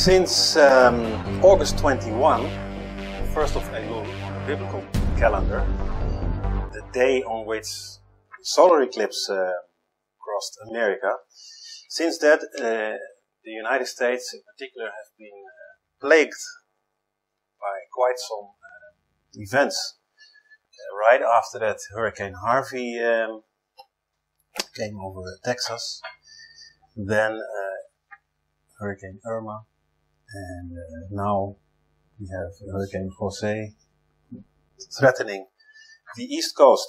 Since August 21, the first of Elul on the biblical calendar, the day on which solar eclipse crossed America, since that the United States in particular have been plagued by quite some events. Right after that, Hurricane Harvey came over Texas, then Hurricane Irma, and now we have Hurricane Jose threatening the East Coast.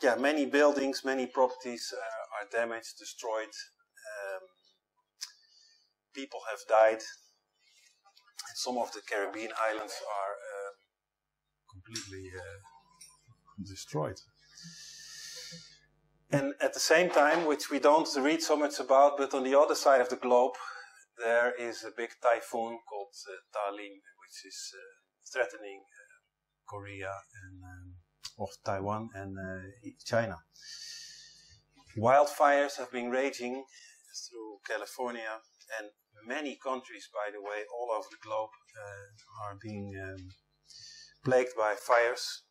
Yeah, many buildings, many properties are damaged, destroyed. People have died. And some of the Caribbean islands are completely destroyed. And at the same time, which we don't read so much about, but on the other side of the globe, there is a big typhoon called Talim, which is threatening Korea and of Taiwan and China. Wildfires have been raging through California, and many countries, by the way, all over the globe are being plagued by fires.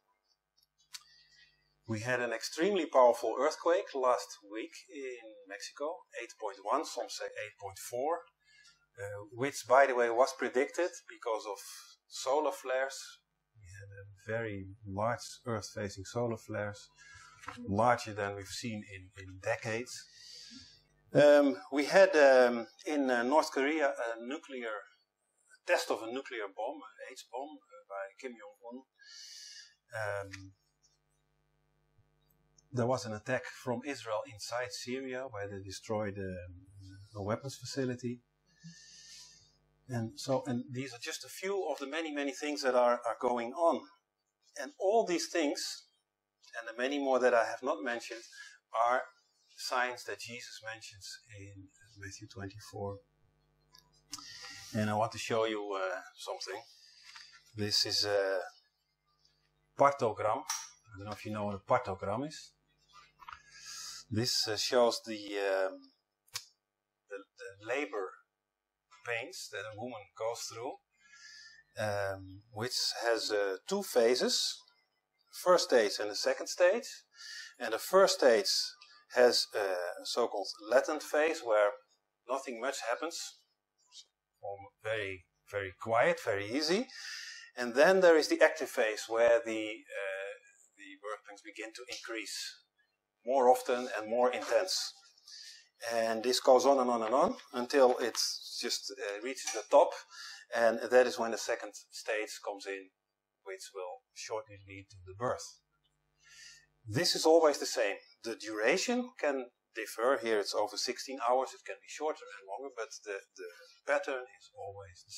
We had an extremely powerful earthquake last week in Mexico, 8.1, some say 8.4, which, by the way, was predicted because of solar flares. We had a very large Earth-facing solar flares, larger than we've seen in decades. We had in North Korea a test of a nuclear bomb, an H-bomb, by Kim Jong-un. There was an attack from Israel inside Syria where they destroyed a weapons facility. And these are just a few of the many, many things that are going on. And all these things, and the many more that I have not mentioned, are signs that Jesus mentions in Matthew 24. And I want to show you something. This is a partogram. I don't know if you know what a partogram is. This shows the labor pains that a woman goes through, which has two phases, first stage and the second stage. And the first stage has a so-called latent phase where nothing much happens, very, very quiet, very easy. And then there is the active phase where the birth pains begin to increase more often and more intense. And this goes on and on and on until it just reaches the top, and that is when the second stage comes in, which will shortly lead to the birth. This is always the same. The duration can differ. Here it's over 16 hours, it can be shorter and longer, but the pattern is always the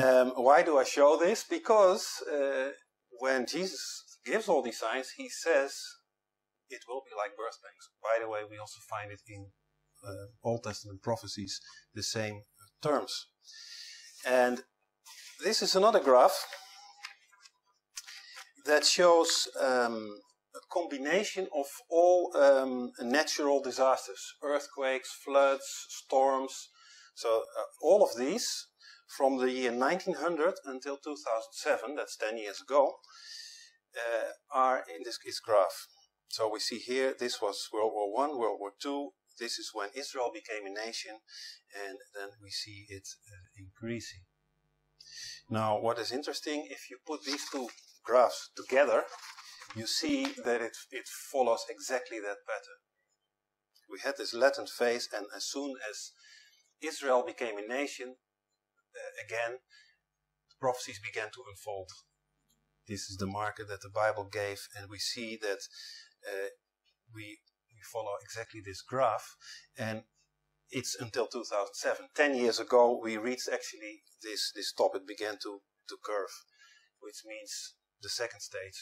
same. Why do I show this? Because when Jesus gives all these signs, he says it will be like birth pains. By the way, we also find it in Old Testament prophecies, the same terms. And this is another graph that shows a combination of all natural disasters, earthquakes, floods, storms. So all of these from the year 1900 until 2007, that's 10 years ago, are in this graph. So we see here, this was World War I, World War II. This is when Israel became a nation, and then we see it increasing. Now, what is interesting, if you put these two graphs together, you see that it follows exactly that pattern. We had this latent phase, and as soon as Israel became a nation, again, the prophecies began to unfold. This is the marker that the Bible gave, and we see that we follow exactly this graph, and it's until 2007. 10 years ago, we reached actually this top. It began to curve, which means the second stage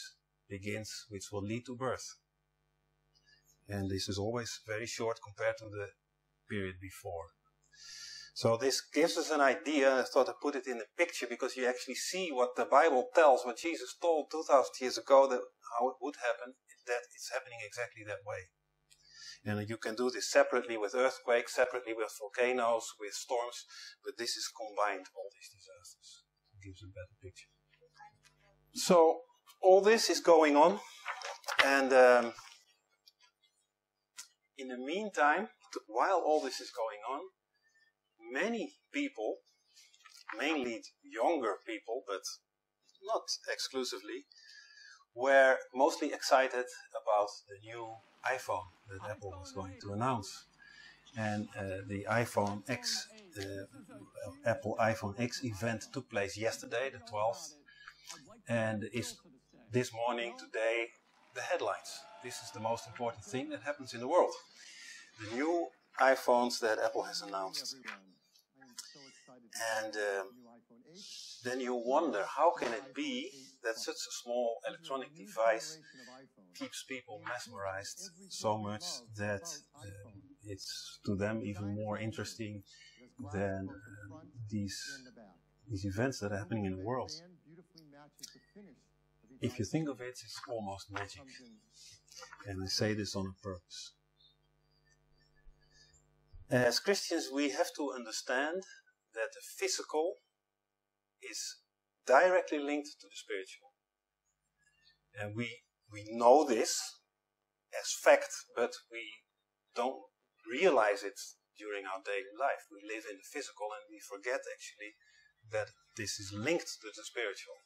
begins, which will lead to birth. And this is always very short compared to the period before. So this gives us an idea. I thought I'd put it in a picture because you actually see what the Bible tells, what Jesus told 2,000 years ago, that how it would happen, that it's happening exactly that way. And you can do this separately with earthquakes, separately with volcanoes, with storms, but this is combined, all these disasters. It gives a better picture. So, all this is going on, and in the meantime, while all this is going on, many people, mainly younger people, but not exclusively, were mostly excited about the new iPhone that Apple was going to announce. And the iPhone X, Apple iPhone X event took place yesterday, the 12th, and is this morning, today, the headlines. This is the most important thing that happens in the world. The new iPhones that Apple has announced. And then you wonder, how can it be that such a small electronic device keeps people mesmerized so much that it's to them even more interesting than these events that are happening in the world. If you think of it, it's almost magic. And I say this on purpose. As Christians, we have to understand that the physical is directly linked to the spiritual. And we know this as fact, but we don't realize it during our daily life. We live in the physical and we forget actually that this is linked to the spiritual.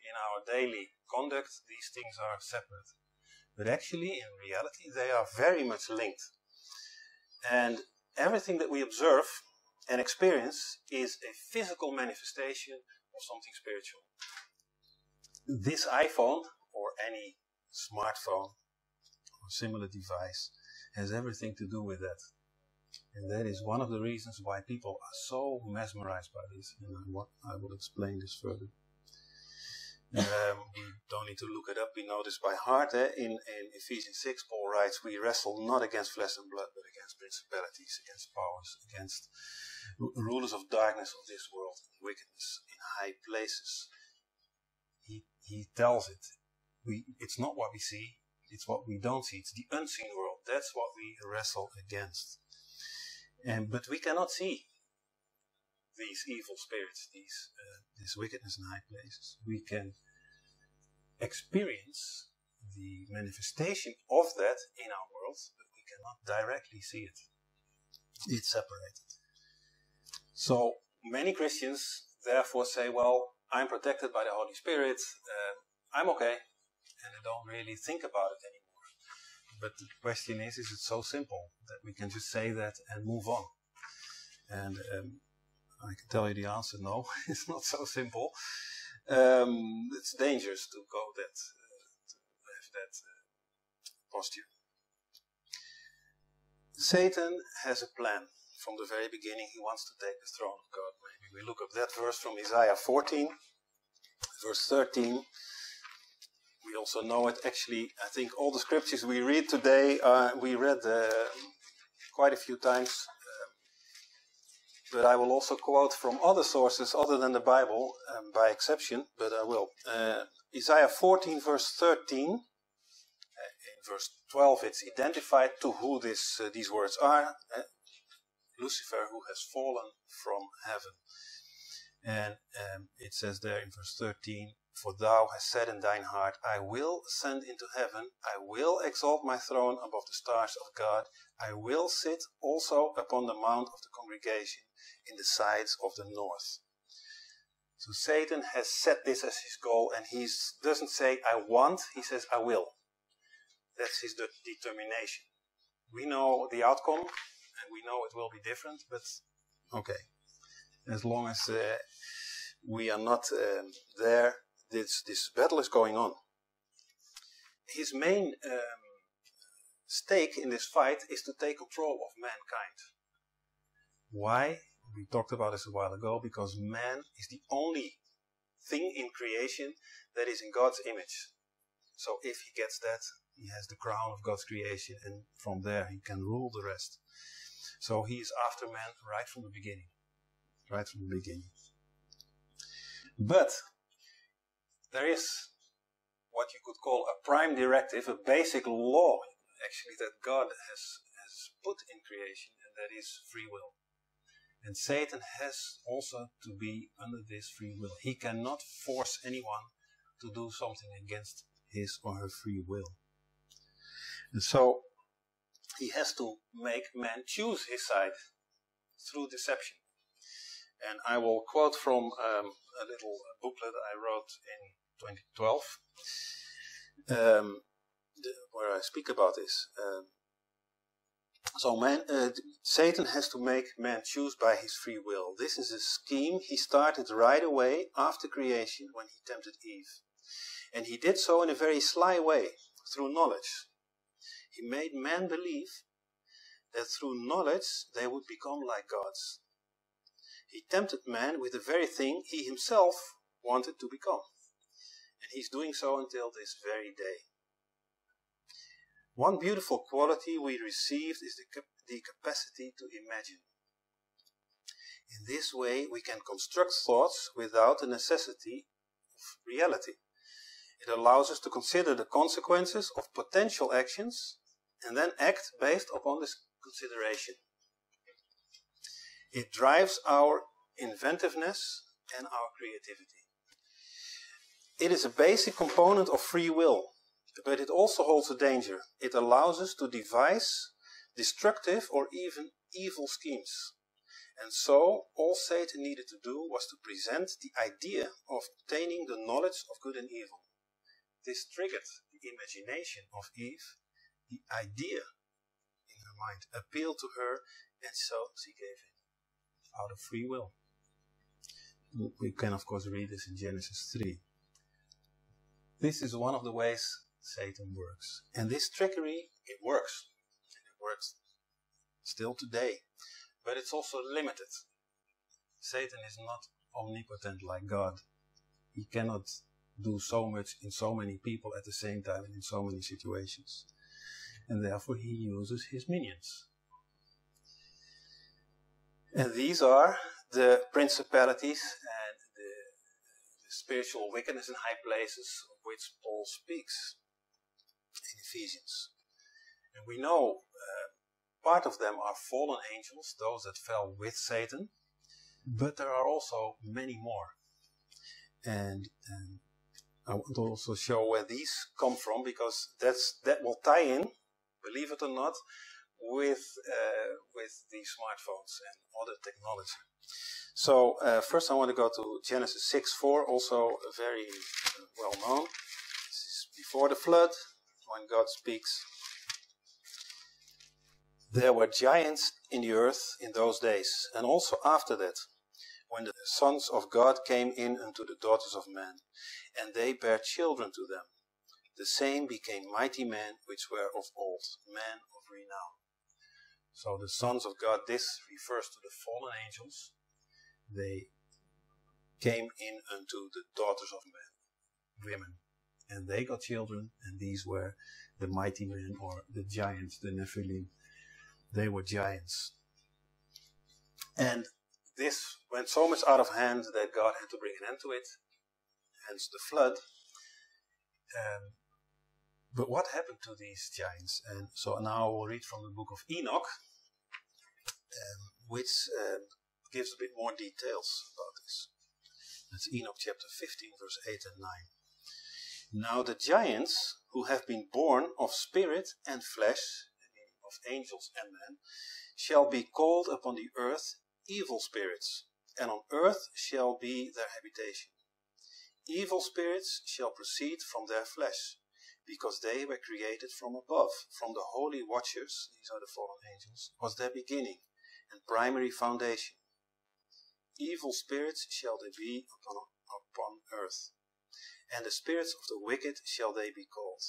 In our daily conduct, these things are separate. But actually, in reality, they are very much linked. And everything that we observe and experience is a physical manifestation of something spiritual. This iPhone, or any smartphone or similar device, has everything to do with that. And that is one of the reasons why people are so mesmerized by this. And I will explain this further. We don't need to look it up, we know this by heart. In Ephesians 6, Paul writes, we wrestle not against flesh and blood, but against principalities, against powers, against rulers of darkness of this world, wickedness in high places. He tells it. It's not what we see, it's what we don't see. It's the unseen world. That's what we wrestle against. But we cannot see these evil spirits, this wickedness in high places. We can experience the manifestation of that in our world, but we cannot directly see it. It's separated. So many Christians therefore say, well, I'm protected by the Holy Spirit, I'm okay, and they don't really think about it anymore. But the question is it so simple that we can just say that and move on? And I can tell you the answer, no, it's not so simple. It's dangerous to go to have that posture. Satan has a plan from the very beginning. He wants to take the throne of God. Maybe we look up that verse from Isaiah 14, verse 13. We also know it actually. I think all the scriptures we read today, we read quite a few times. But I will also quote from other sources other than the Bible, by exception, but I will. Isaiah 14, verse 13. In verse 12, it's identified to who these words are. Lucifer, who has fallen from heaven. And it says there in verse 13, for thou hast said in thine heart, I will ascend into heaven, I will exalt my throne above the stars of God, I will sit also upon the mount of the congregation in the sides of the north. So Satan has set this as his goal, and he doesn't say I want, he says I will. That's his determination. We know the outcome, and we know it will be different, but okay. As long as we are not there, this battle is going on. His main stake in this fight is to take control of mankind. Why? We talked about this a while ago, because man is the only thing in creation that is in God's image. So if he gets that, he has the crown of God's creation, and from there he can rule the rest. So he is after man right from the beginning. Right from the beginning. But there is what you could call a prime directive, a basic law, actually that God has put in creation, and that is free will. And Satan has also to be under this free will. He cannot force anyone to do something against his or her free will. And so he has to make man choose his side through deception. And I will quote from a little booklet I wrote in 2012, where I speak about this. Satan has to make man choose by his free will. This is a scheme he started right away after creation when he tempted Eve. And he did so in a very sly way, through knowledge. He made man believe that through knowledge they would become like gods. He tempted man with the very thing he himself wanted to become. And he's doing so until this very day. One beautiful quality we received is the capacity to imagine. In this way we can construct thoughts without the necessity of reality. It allows us to consider the consequences of potential actions and then act based upon this consideration. It drives our inventiveness and our creativity. It is a basic component of free will, but it also holds a danger. It allows us to devise destructive or even evil schemes. And so, all Satan needed to do was to present the idea of obtaining the knowledge of good and evil. This triggered the imagination of Eve, the idea in her mind appealed to her, and so she gave in out of free will. We can of course read this in Genesis 3. This is one of the ways Satan works. And this trickery, it works. And it works still today. But it's also limited. Satan is not omnipotent like God. He cannot do so much in so many people at the same time and in so many situations. And therefore he uses his minions. And these are the principalities and the spiritual wickedness in high places of which Paul speaks in Ephesians. And we know part of them are fallen angels, those that fell with Satan, but there are also many more. And I want to also show where these come from, because that will tie in, believe it or not, with the smartphones and other technology. So first I want to go to Genesis 6:4, also very well known. This is before the flood, when God speaks. There were giants in the earth in those days, and also after that, when the sons of God came in unto the daughters of men, and they bare children to them. The same became mighty men which were of old, men of renown. So the sons of God, this refers to the fallen angels. They came in unto the daughters of men, women, and they got children, and these were the mighty men, or the giants, the Nephilim. They were giants. And this went so much out of hand that God had to bring an end to it, hence the flood. But what happened to these giants? And so now I will read from the book of Enoch, which gives a bit more details about this. That's Enoch chapter 15, verse 8 and 9. Now the giants who have been born of spirit and flesh, of angels and men, shall be called upon the earth evil spirits, and on earth shall be their habitation. Evil spirits shall proceed from their flesh, because they were created from above, from the holy watchers, these are the fallen angels, was their beginning and primary foundation. Evil spirits shall they be upon earth, and the spirits of the wicked shall they be called.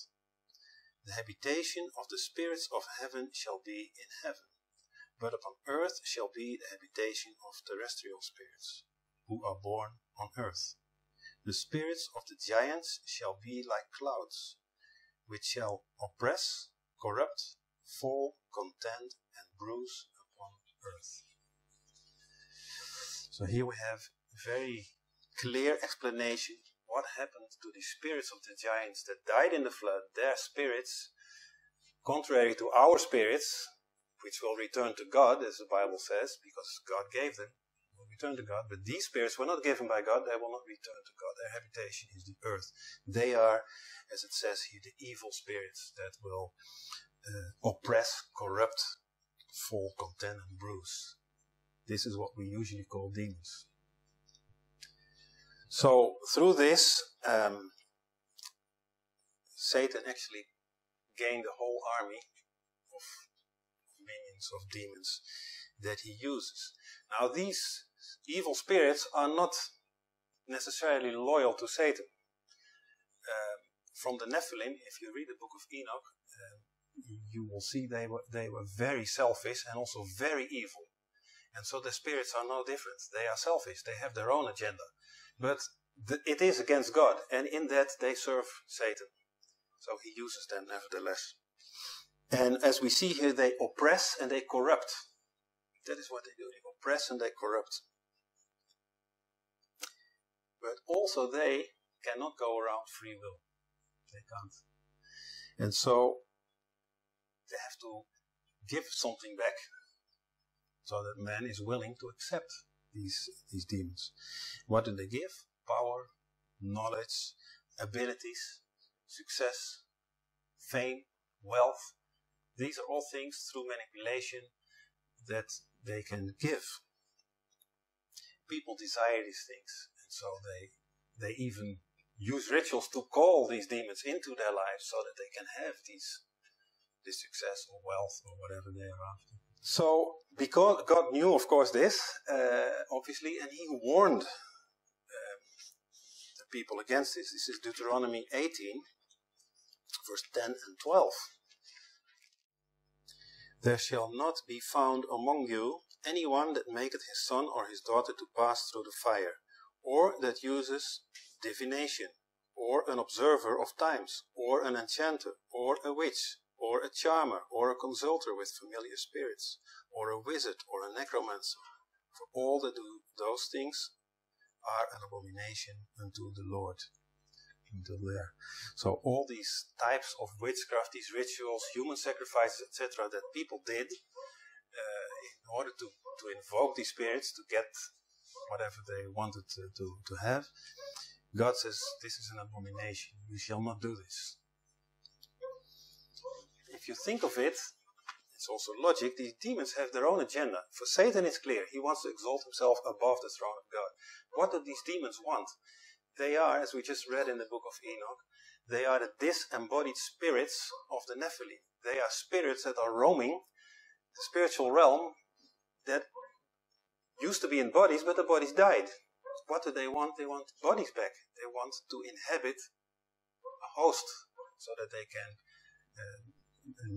The habitation of the spirits of heaven shall be in heaven, but upon earth shall be the habitation of terrestrial spirits, who are born on earth. The spirits of the giants shall be like clouds, which shall oppress, corrupt, fall, contend, and bruise upon earth. So here we have a very clear explanation what happened to the spirits of the giants that died in the flood. Their spirits contrary to our spirits, which will return to God, as the Bible says, because God gave them, will return to God. But these spirits were not given by God, they will not return to God. Their habitation is the earth. They are, as it says here, the evil spirits that will oppress, corrupt, fall, contend, and bruise. This is what we usually call demons. So, through this, Satan actually gained a whole army of minions, of demons, that he uses. Now, these evil spirits are not necessarily loyal to Satan. From the Nephilim, if you read the book of Enoch, you will see they were very selfish and also very evil. And so the spirits are no different. They are selfish. They have their own agenda. But it is against God. And in that they serve Satan. So he uses them nevertheless. And as we see here, they oppress and they corrupt. That is what they do. They oppress and they corrupt. But also they cannot go around free will. They can't. And so they have to give something back, so that man is willing to accept these demons. What do they give? Power, knowledge, abilities, success, fame, wealth. These are all things through manipulation that they can give. People desire these things, and so they even use rituals to call these demons into their lives so that they can have this success or wealth or whatever they are after. So, because God knew, of course, this, obviously, and he warned the people against this. This is Deuteronomy 18, verse 10 and 12. There shall not be found among you anyone that maketh his son or his daughter to pass through the fire, or that uses divination, or an observer of times, or an enchanter, or a witch, or a charmer, or a consulter with familiar spirits, or a wizard, or a necromancer. For all that do those things are an abomination unto the Lord. Until there. So all these types of witchcraft, these rituals, human sacrifices, etc., that people did in order to invoke these spirits, to get whatever they wanted to have, God says, this is an abomination. You shall not do this. If you think of it, it's also logic. These demons have their own agenda. For Satan, it's clear. He wants to exalt himself above the throne of God. What do these demons want? They are, as we just read in the book of Enoch, they are the disembodied spirits of the Nephilim. They are spirits that are roaming the spiritual realm that used to be in bodies, but the bodies died. What do they want? They want bodies back. They want to inhabit a host so that they can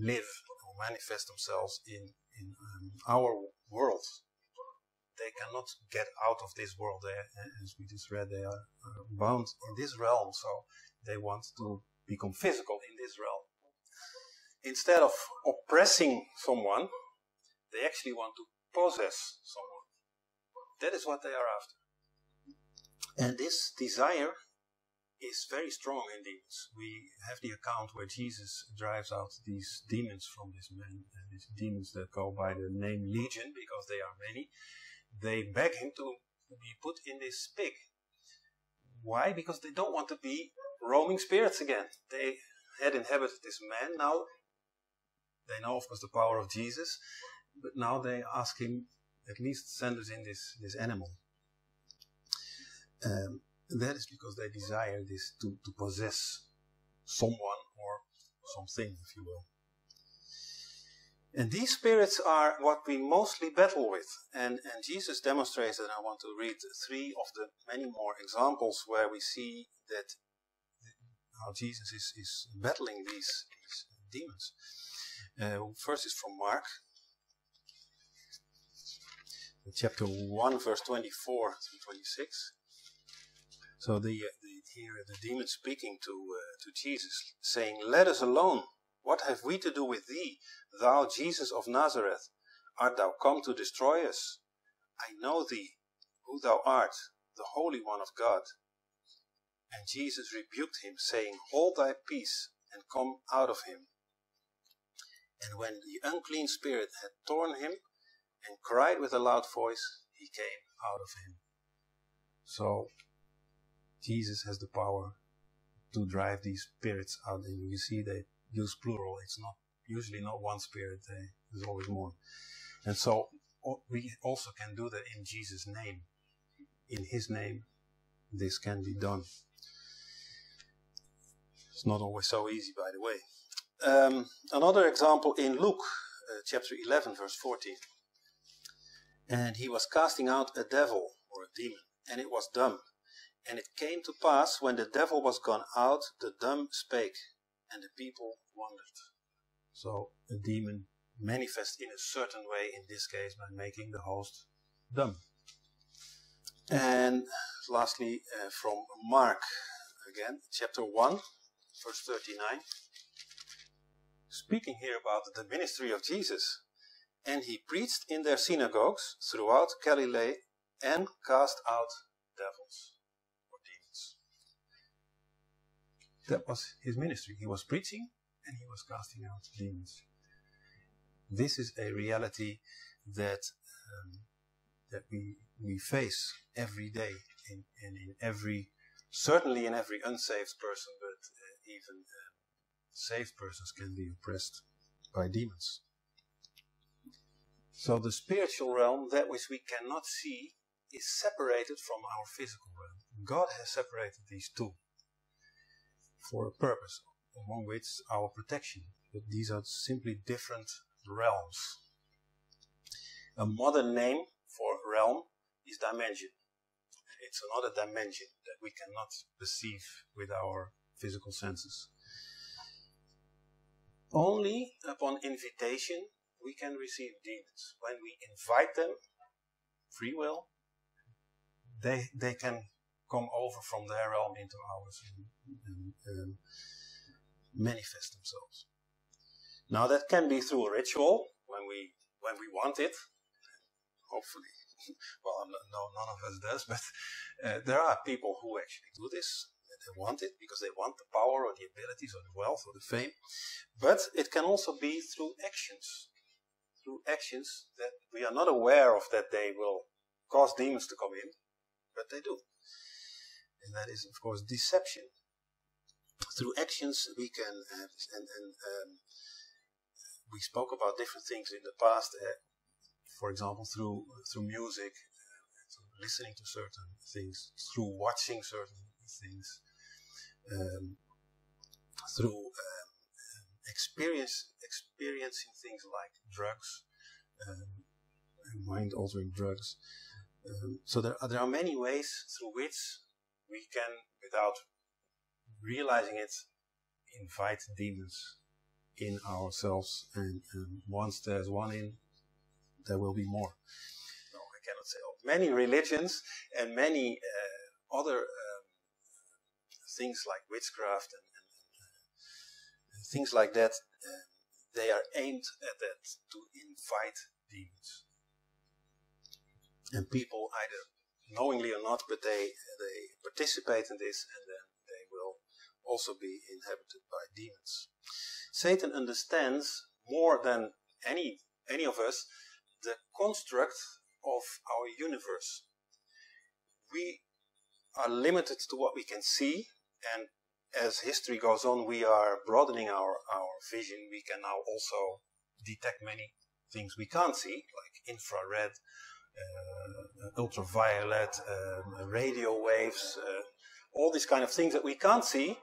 live or manifest themselves in our world. They cannot get out of this world. As we just read, they are bound in this realm, so they want to become physical in this realm. Instead of oppressing someone, they actually want to possess someone. That is what they are after. And this desire is very strong in demons. We have the account where Jesus drives out these demons from this man, these demons that go by the name Legion, because they are many. They beg him to be put in this pig. Why? Because they don't want to be roaming spirits again. They had inhabited this man. Now they know, of course, the power of Jesus, but now they ask him, at least send us in this animal. That is because they desire this to possess someone or something, if you will. And these spirits are what we mostly battle with. And Jesus demonstrates that. I want to read 3 of the many more examples where we see that how Jesus is battling these demons. First is from Mark, chapter 1, verse 24 through 26. So here the demon speaking to Jesus, saying, "Let us alone. What have we to do with thee, thou Jesus of Nazareth? Art thou come to destroy us? I know thee, who thou art, the Holy One of God." And Jesus rebuked him, saying, "Hold thy peace, and come out of him." And when the unclean spirit had torn him and cried with a loud voice, he came out of him. So Jesus has the power to drive these spirits out. And you see they use plural. It's not usually not one spirit. There's always more. And so we also can do that in Jesus' name. In His name, this can be done. It's not always so easy, by the way. Another example in Luke, chapter 11, verse 14. And he was casting out a devil, or a demon, and it was dumb. And it came to pass, when the devil was gone out, the dumb spake, and the people wondered. So a demon manifests in a certain way, in this case by making the host dumb. And lastly, from Mark, again, chapter 1, verse 39. Speaking here about the ministry of Jesus. And he preached in their synagogues throughout Galilee and cast out devils or demons. That was his ministry. He was preaching and he was casting out demons. This is a reality that we face every day, certainly in every unsaved person, but even saved persons can be oppressed by demons. So the spiritual realm, that which we cannot see, is separated from our physical realm. God has separated these two for a purpose, among which our protection. But these are simply different realms. A modern name for realm is dimension. It's another dimension that we cannot perceive with our physical senses. Only upon invitation we can receive demons. When we invite them, free will, they can come over from their realm into ours and manifest themselves. Now that can be through a ritual when we want it. Hopefully, well, no, none of us does, but there are people who actually do this. They want it because they want the power or the abilities or the wealth or the fame. But it can also be through actions. Through actions that we are not aware of, that they will cause demons to come in, but they do. And that is, of course, deception. Through actions we can, we spoke about different things in the past. For example, through music, through listening to certain things, through watching certain things, through experiencing things like drugs, mind-altering drugs. So there are many ways through which we can, without realizing it, invite demons in ourselves. And once there's one in, there will be more. No, I cannot say all. Many religions and many other things like witchcraft and things like that, they are aimed at that, to invite demons. And people, either knowingly or not, but they participate in this, and then they will also be inhabited by demons. Satan understands more than any of us the construct of our universe. We are limited to what we can see, and as history goes on, we are broadening our vision. We can now also detect many things we can't see, like infrared, ultraviolet, radio waves, all these kind of things that we can't see,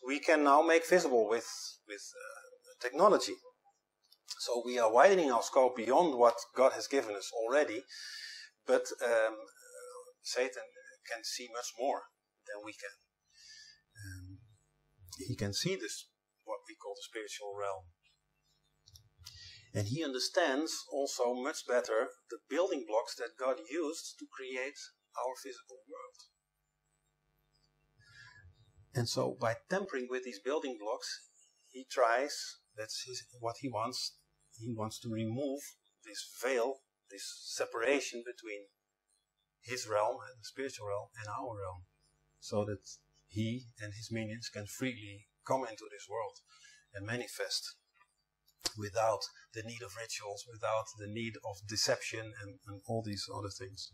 we can now make visible with technology. So we are widening our scope beyond what God has given us already, but Satan can see much more than we can. He can see this, what we call the spiritual realm. And he understands also much better the building blocks that God used to create our physical world. And so by tampering with these building blocks, he tries, what he wants. He wants to remove this veil, this separation between his realm, the spiritual realm, and our realm, so that he and his minions can freely come into this world and manifest without the need of rituals, without the need of deception and all these other things.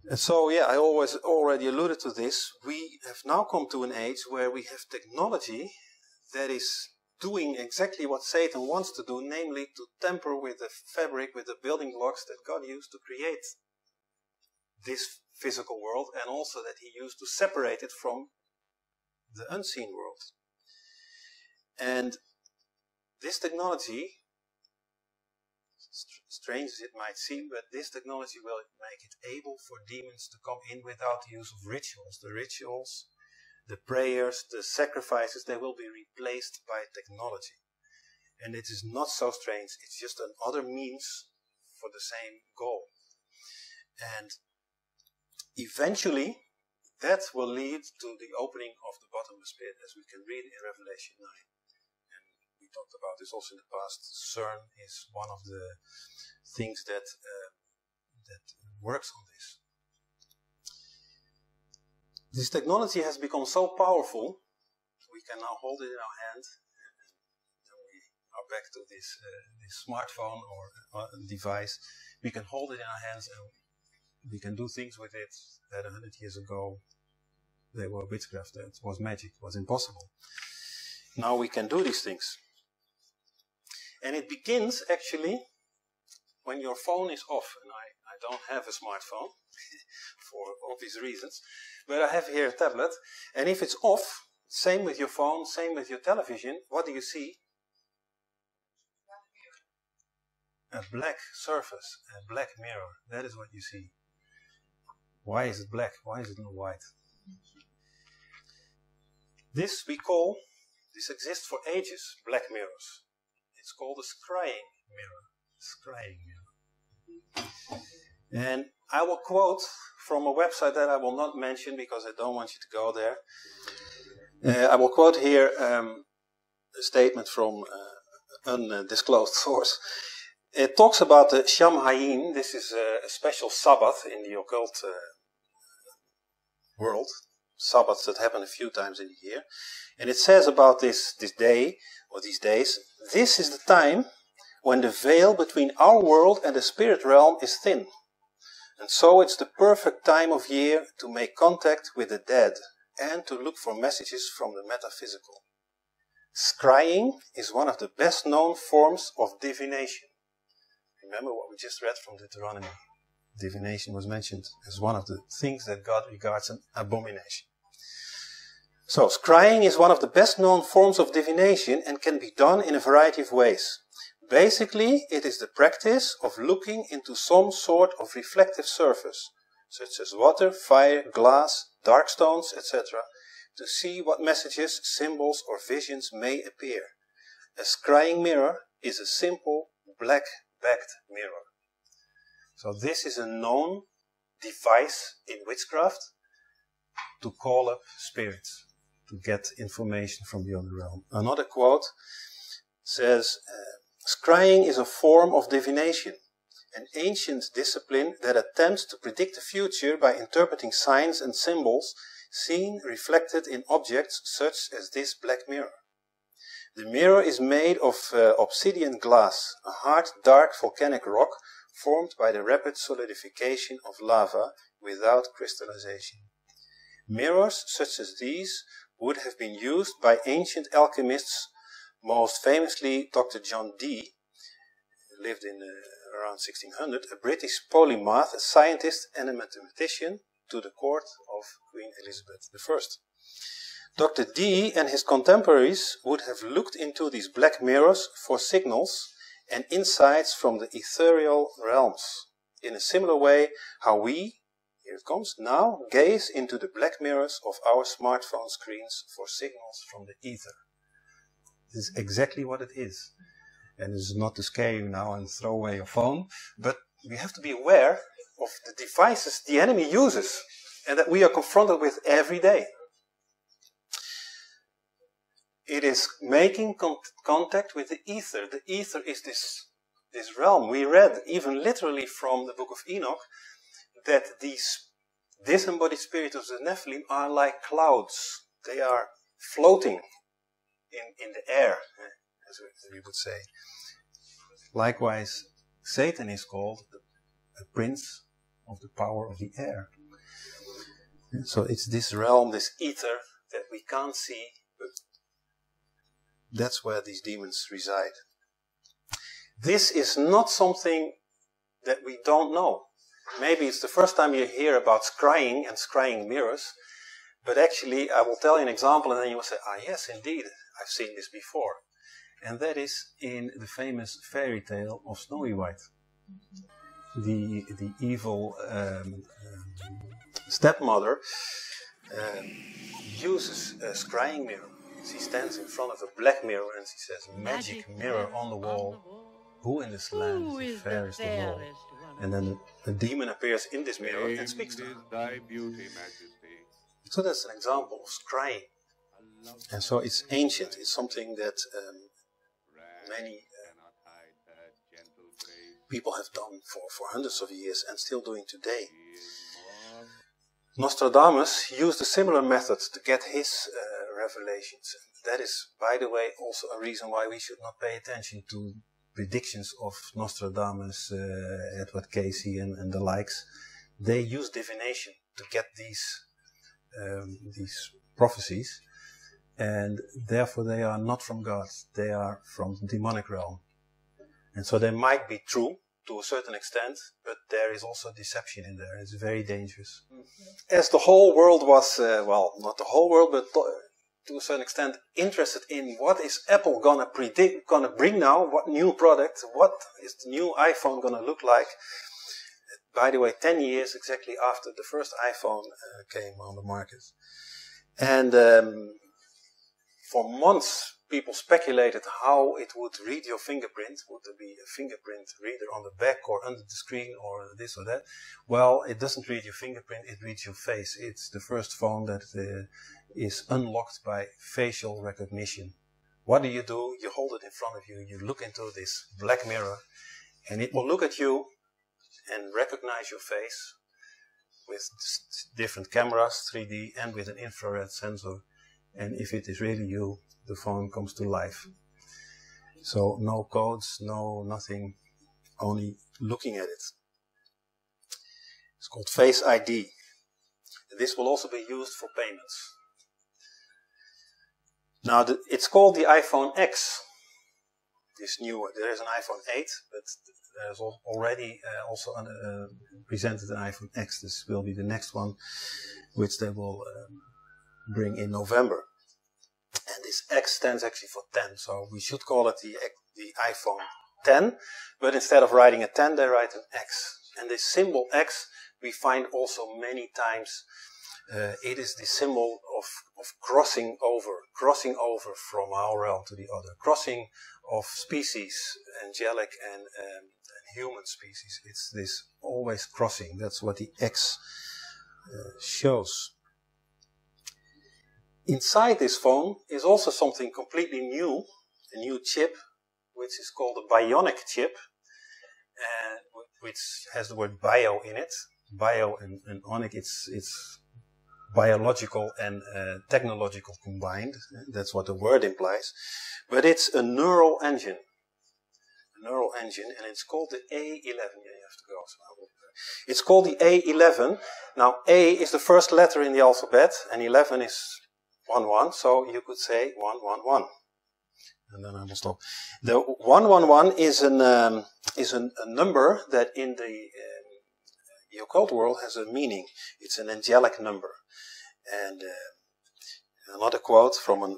And so, yeah, I already alluded to this. We have now come to an age where we have technology that is doing exactly what Satan wants to do, namely to tamper with the fabric, with the building blocks that God used to create this physical world, and also that he used to separate it from the unseen world. And this technology, strange as it might seem, but this technology will make it able for demons to come in without the use of rituals. The rituals, the prayers, the sacrifices, they will be replaced by technology. And it is not so strange, it's just another means for the same goal. And eventually, that will lead to the opening of the bottomless pit, as we can read in Revelation 9. And we talked about this also in the past. CERN is one of the things that works on this. This technology has become so powerful, we can now hold it in our hand, and we are back to this smartphone or device. We can hold it in our hands and we can do things with it that 100 years ago they were witchcraft, that was magic, was impossible. Now we can do these things. And it begins actually when your phone is off. And I don't have a smartphone for obvious reasons, but I have here a tablet. And if it's off, same with your phone, same with your television, what do you see? A black surface, a black mirror. That is what you see. Why is it black? Why is it not white? This exists for ages, black mirrors. It's called a scrying mirror. And I will quote from a website that I will not mention because I don't want you to go there. I will quote here a statement from an undisclosed source. It talks about the Shamhain. This is a special Sabbath in the occult world. Sabbaths that happen a few times in the year. And it says about this day, or these days, this is the time when the veil between our world and the spirit realm is thin. And so it's the perfect time of year to make contact with the dead and to look for messages from the metaphysical. Scrying is one of the best known forms of divination. Remember what we just read from Deuteronomy. Divination was mentioned as one of the things that God regards an abomination. So, scrying is one of the best known forms of divination and can be done in a variety of ways. Basically, it is the practice of looking into some sort of reflective surface, such as water, fire, glass, dark stones, etc., to see what messages, symbols, or visions may appear. A scrying mirror is a simple black-backed mirror. So this is a known device in witchcraft to call up spirits, to get information from the other realm. Another quote says, scrying is a form of divination, an ancient discipline that attempts to predict the future by interpreting signs and symbols seen reflected in objects such as this black mirror. The mirror is made of obsidian glass, a hard, dark volcanic rock formed by the rapid solidification of lava without crystallization. Mirrors such as these would have been used by ancient alchemists, most famously Dr. John Dee, who lived in around 1600, a British polymath, a scientist and a mathematician to the court of Queen Elizabeth I. Dr. Dee and his contemporaries would have looked into these black mirrors for signals and insights from the ethereal realms, in a similar way how we, here it comes, now gaze into the black mirrors of our smartphone screens for signals from the ether. This is exactly what it is. And this is not to scare you now and throw away your phone, but we have to be aware of the devices the enemy uses and that we are confronted with every day. It is making contact with the ether. The ether is this realm. We read, even literally from the book of Enoch, that these disembodied spirits of the Nephilim are like clouds. They are floating in the air, as we would say. Likewise, Satan is called a prince of the power of the air. So it's this realm, this ether that we can't see, but that's where these demons reside. This is not something that we don't know. Maybe it's the first time you hear about scrying and scrying mirrors, but actually I will tell you an example and then you will say, ah yes, indeed, I've seen this before. And that is in the famous fairy tale of Snowy White. The evil stepmother uses a scrying mirror. She stands in front of a black mirror and she says, magic mirror on the wall, who in this land is the fairest of all? And then a demon appears in this mirror and speaks to her. So that's an example of scrying. And so it's ancient. It's something that many people have done for hundreds of years and still doing today. Nostradamus used a similar method to get his revelations. That is, by the way, also a reason why we should not pay attention to predictions of Nostradamus, Edward Casey and the likes. They use divination to get these prophecies, and therefore they are not from God. They are from the demonic realm. And so they might be true to a certain extent, but there is also deception in there. It's very dangerous. As the whole world was, well, not the whole world, but to a certain extent interested in what is Apple gonna bring now, what new product, what is the new iPhone gonna look like. By the way, 10 years exactly after the first iPhone came on the market. And for months people speculated how it would read your fingerprint. Would there be a fingerprint reader on the back or under the screen or this or that? Well, it doesn't read your fingerprint, it reads your face. It's the first phone that is unlocked by facial recognition. What do? You hold it in front of you, you look into this black mirror, and it will look at you and recognize your face with different cameras, 3D, and with an infrared sensor. And if it is really you, the phone comes to life. So no codes, no nothing, only looking at it. It's called Face ID. This will also be used for payments. Now it's called the iPhone X. This new, there is an iPhone 8, but there's already also presented an iPhone X. This will be the next one, which they will bring in November. And this X stands actually for 10, so we should call it the iPhone 10, but instead of writing a 10, they write an X. And this symbol X we find also many times. It is the symbol of crossing over from our realm to the other, crossing of species, angelic and human species. It's this always crossing. That's what the X shows. Inside this phone is also something completely new, a new chip, which is called a bionic chip, which has the word bio in it. Bio and onic, it's biological and technological combined. That's what the word implies. But it's a neural engine. And it's called the A11. Yeah, you have to go. So it's called the A11. Now, A is the first letter in the alphabet, and 11 is 1, so you could say 111. And then I will stop. The 111 is a number that in the occult world has a meaning. It's an angelic number. And another quote from an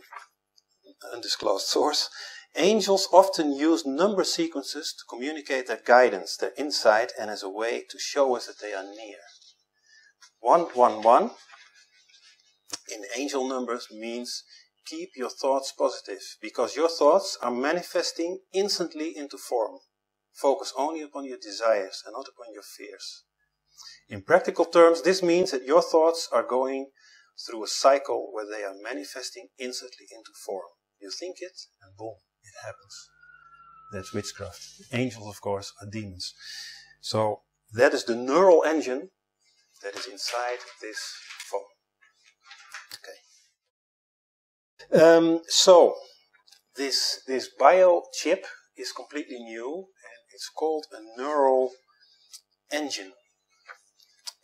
undisclosed source: angels often use number sequences to communicate their guidance, their insight, and as a way to show us that they are near. 111 in angel numbers means keep your thoughts positive, because your thoughts are manifesting instantly into form. Focus only upon your desires and not upon your fears. In practical terms, this means that your thoughts are going through a cycle where they are manifesting instantly into form. You think it, and boom, it happens. That's witchcraft. Angels, of course, are demons. So that is the neural engine that is inside this phone. Okay. So this bio chip is completely new, and it's called a neural engine.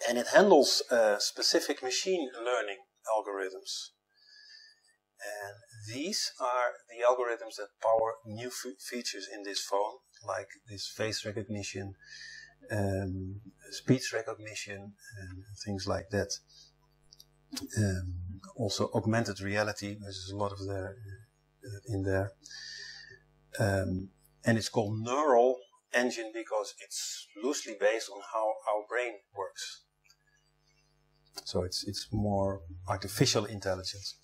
And it handles specific machine learning algorithms. And these are the algorithms that power new features in this phone, like this face recognition, speech recognition, and things like that. Also augmented reality, there's a lot of there in there. And it's called neural engine because it's loosely based on how our brain works. So it's more artificial intelligence.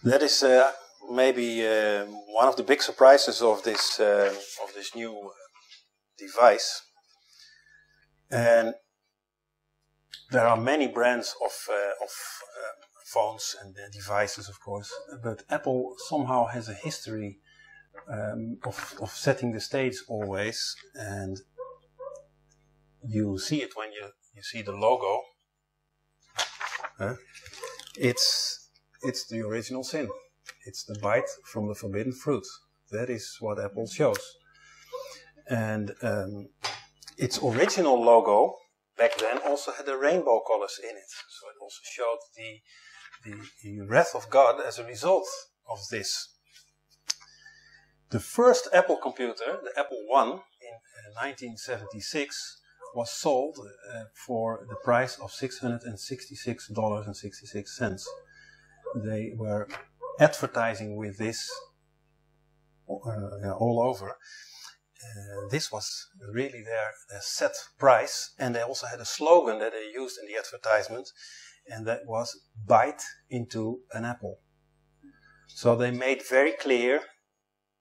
That is maybe one of the big surprises of this new device. And there are many brands of phones and devices, of course, but Apple somehow has a history of setting the stage always, and you see it when you see the logo. It's the original sin. It's the bite from the forbidden fruit. That is what Apple shows. And its original logo back then also had the rainbow colors in it. So it also showed the wrath of God as a result of this. The first Apple computer, the Apple I, in 1976, was sold for the price of $666.66. They were advertising with this all over. This was really their set price, and they also had a slogan that they used in the advertisement, and that was "Bite into an apple." So they made very clear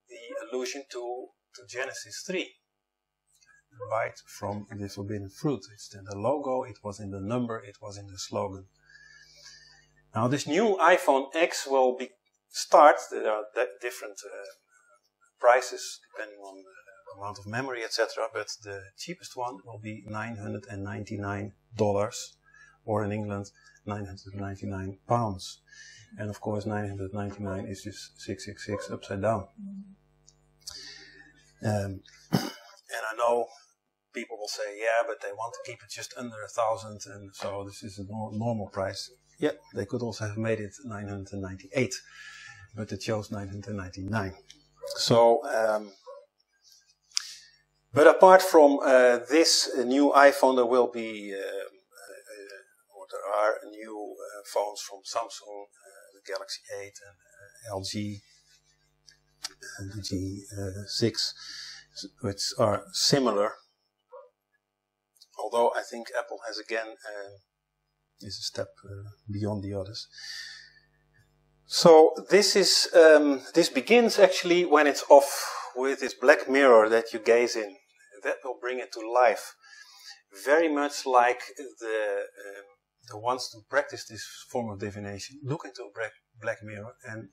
the allusion to Genesis 3. Bite from the forbidden fruit. It's in the logo, it was in the number, it was in the slogan. Now this new iPhone X will start, there are different prices depending on the amount of memory, etc. But the cheapest one will be $999, or in England, 999 pounds. And of course 999 is just 666 upside down. And I know people will say, yeah, but they want to keep it just under 1,000, and so this is a normal price. Yeah, they could also have made it 998, but it shows 999. So, but apart from this new iPhone, there will be, or there are new phones from Samsung, the Galaxy 8 and LG, and the G6, which are similar. Although I think Apple has again is a step beyond the others. So this is this begins actually when it's off with this black mirror that you gaze in. That will bring it to life. Very much like the ones who practice this form of divination look into a black mirror, and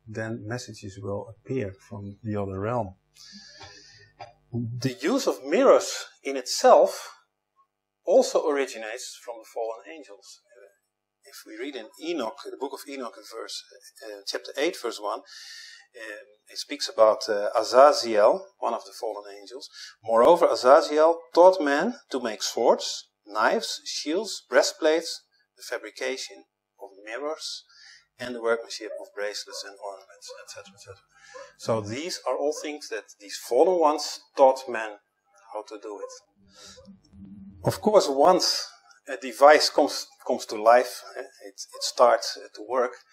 then messages will appear from the other realm. The use of mirrors in itself also originates from the fallen angels. If we read in Enoch, the book of Enoch, in chapter 8, verse 1, it speaks about Azaziel, one of the fallen angels. Moreover, Azaziel taught men to make swords, knives, shields, breastplates, the fabrication of mirrors, and the workmanship of bracelets and ornaments, etc., etc. So these are all things that these fallen ones taught men how to do it. Of course, once a device comes to life, it starts to work,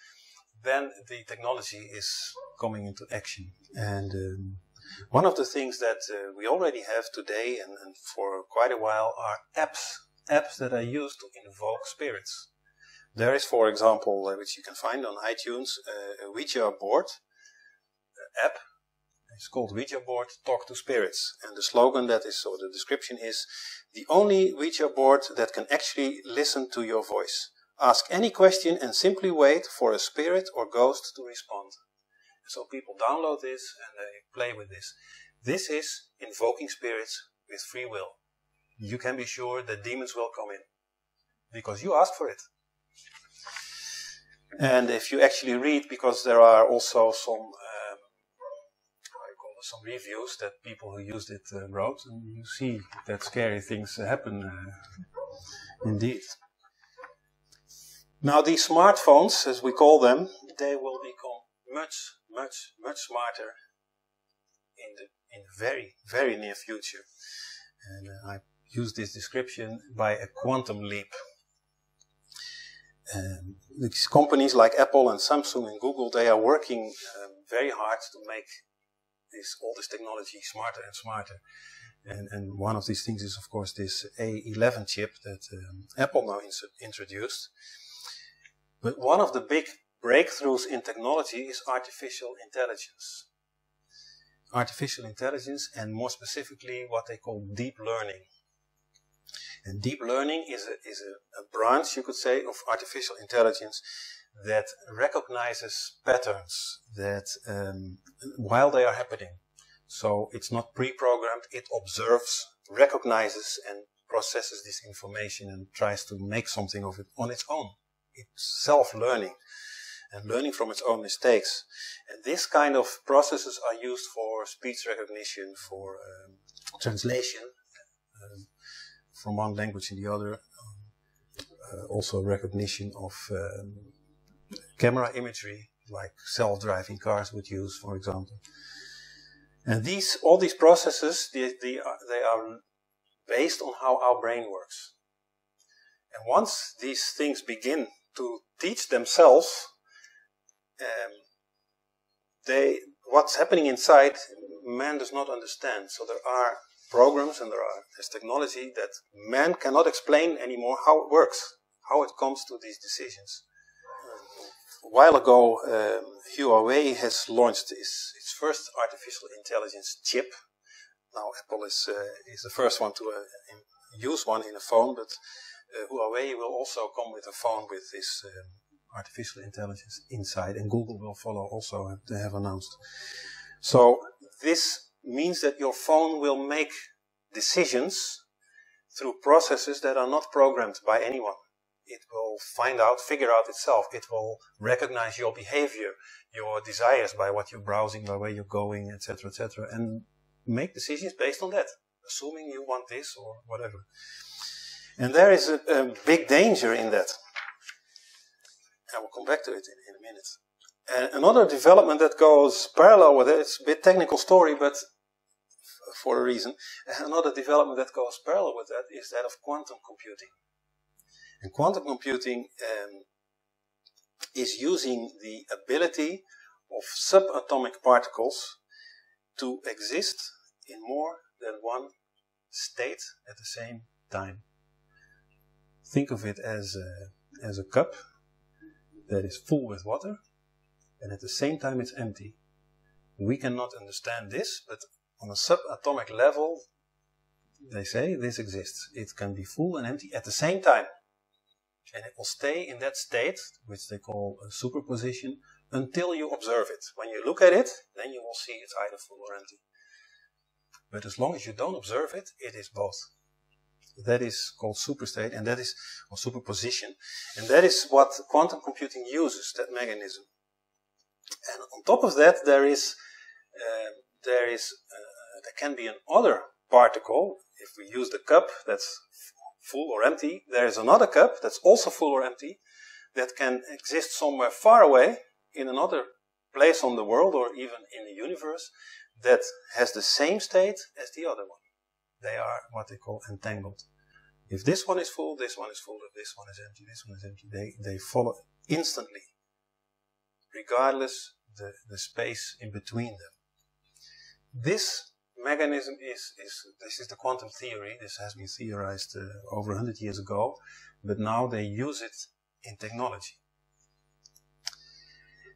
then the technology is coming into action. And one of the things that we already have today and for quite a while are apps that are used to invoke spirits. There is, for example, which you can find on iTunes, a Ouija board app. It's called Ouija board Talk to Spirits. And the slogan that is, or the description is, the only Ouija board that can actually listen to your voice. Ask any question and simply wait for a spirit or ghost to respond. So people download this and they play with this. This is invoking spirits with free will. You can be sure that demons will come in because you ask for it. And if you actually read, because there are also some some reviews that people who used it wrote, and you see that scary things happen indeed. Now these smartphones, as we call them, they will become much smarter in the very, very near future. And I use this description by a quantum leap. These companies like Apple and Samsung and Google, they are working very hard to make all this technology smarter and smarter. And one of these things is, of course, this A11 chip that Apple now introduced. But one of the big breakthroughs in technology is artificial intelligence. Artificial intelligence, and more specifically what they call deep learning. And deep learning is a branch, you could say, of artificial intelligence that recognizes patterns that while they are happening. So it's not pre-programmed, it observes, recognizes and processes this information and tries to make something of it on its own. It's self-learning and learning from its own mistakes. And this kind of processes are used for speech recognition, for translation from one language to the other, also recognition of camera imagery, like self-driving cars would use, for example. And all these processes, they are based on how our brain works. And once these things begin to teach themselves, what's happening inside, man does not understand. So there are programs and there's technology that man cannot explain anymore how it works, how it comes to these decisions. A while ago, Huawei has launched its first artificial intelligence chip. Now Apple is the first one to use one in a phone, but Huawei will also come with a phone with this artificial intelligence inside, and Google will follow also, they have announced. So this means that your phone will make decisions through processes that are not programmed by anyone. It will figure out itself. It will recognize your behavior, your desires by what you're browsing, by where you're going, etc., and make decisions based on that, assuming you want this or whatever. And there is a big danger in that. I will come back to it in a minute. And another development that goes parallel with it, it's a bit technical story, but for a reason. Another development that goes parallel with that is that of quantum computing. And quantum computing is using the ability of subatomic particles to exist in more than one state at the same time. Think of it as a cup that is full with water, and at the same time it's empty. We cannot understand this, but on a subatomic level, they say this exists. It can be full and empty at the same time. And it will stay in that state, which they call a superposition, until you observe it. When you look at it, then you will see it's either full or empty. But as long as you don't observe it, it is both. That is called superstate, and that is, or superposition, and that is what quantum computing uses, that mechanism. And on top of that, there can be another particle. If we use the cup that's full or empty, there is another cup that's also full or empty that can exist somewhere far away in another place on the world or even in the universe that has the same state as the other one. They are what they call entangled. If this one is full, this one is full. If this one is empty, this one is empty. They follow instantly, regardless the space in between them. This mechanism this is the quantum theory. This has been theorized over 100 years ago, but now they use it in technology.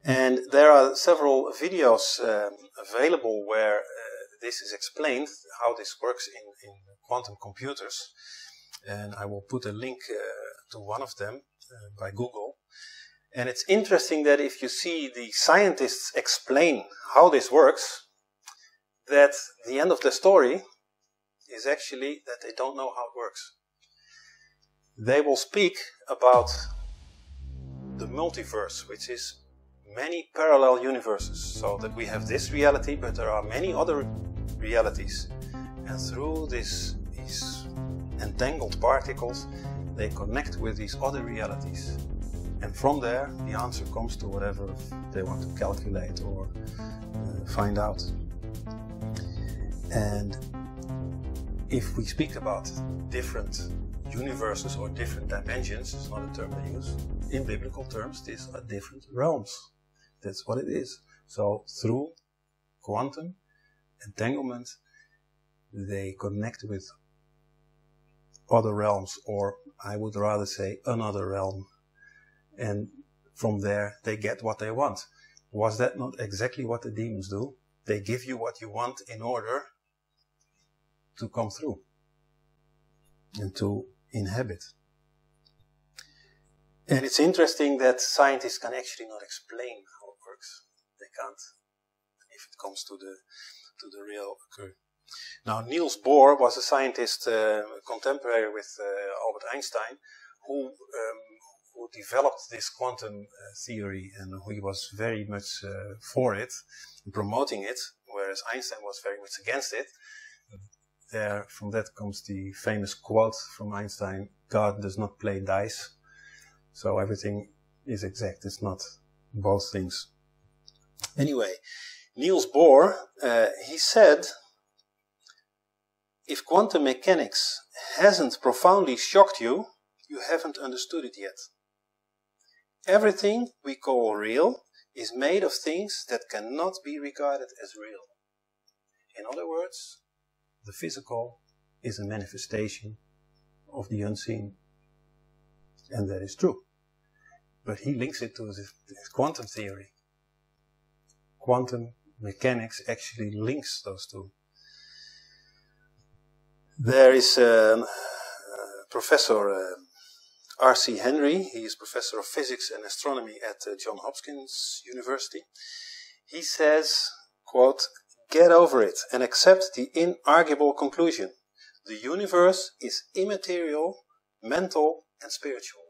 And there are several videos available where this is explained, how this works in quantum computers. And I will put a link to one of them by Google. And it's interesting that if you see the scientists explain how this works, that the end of the story is actually that they don't know how it works. They will speak about the multiverse, which is many parallel universes. So that we have this reality, but there are many other realities. And through these entangled particles, they connect with these other realities. And from there, the answer comes to whatever they want to calculate or find out. And if we speak about different universes or different dimensions, it's not a term they use. In biblical terms, these are different realms. That's what it is. So through quantum entanglement, they connect with other realms, or I would rather say another realm. And from there, they get what they want. Was that not exactly what the demons do? They give you what you want in order to come through and to inhabit. And it's interesting that scientists can actually not explain how it works. They can't, if it comes to the real occurrence. Now, Niels Bohr was a scientist contemporary with Albert Einstein, who developed this quantum theory, and he was very much for it, promoting it, whereas Einstein was very much against it. From that comes the famous quote from Einstein: "God does not play dice." So everything is exact. It's not both things. Anyway, Niels Bohr, he said, if quantum mechanics hasn't profoundly shocked you, you haven't understood it yet. Everything we call real is made of things that cannot be regarded as real. In other words, the physical is a manifestation of the unseen. And that is true. But he links it to his quantum theory. Quantum mechanics actually links those two. There is Professor R.C. Henry. He is Professor of Physics and Astronomy at Johns Hopkins University. He says, quote, "Get over it and accept the inarguable conclusion. The universe is immaterial, mental, and spiritual."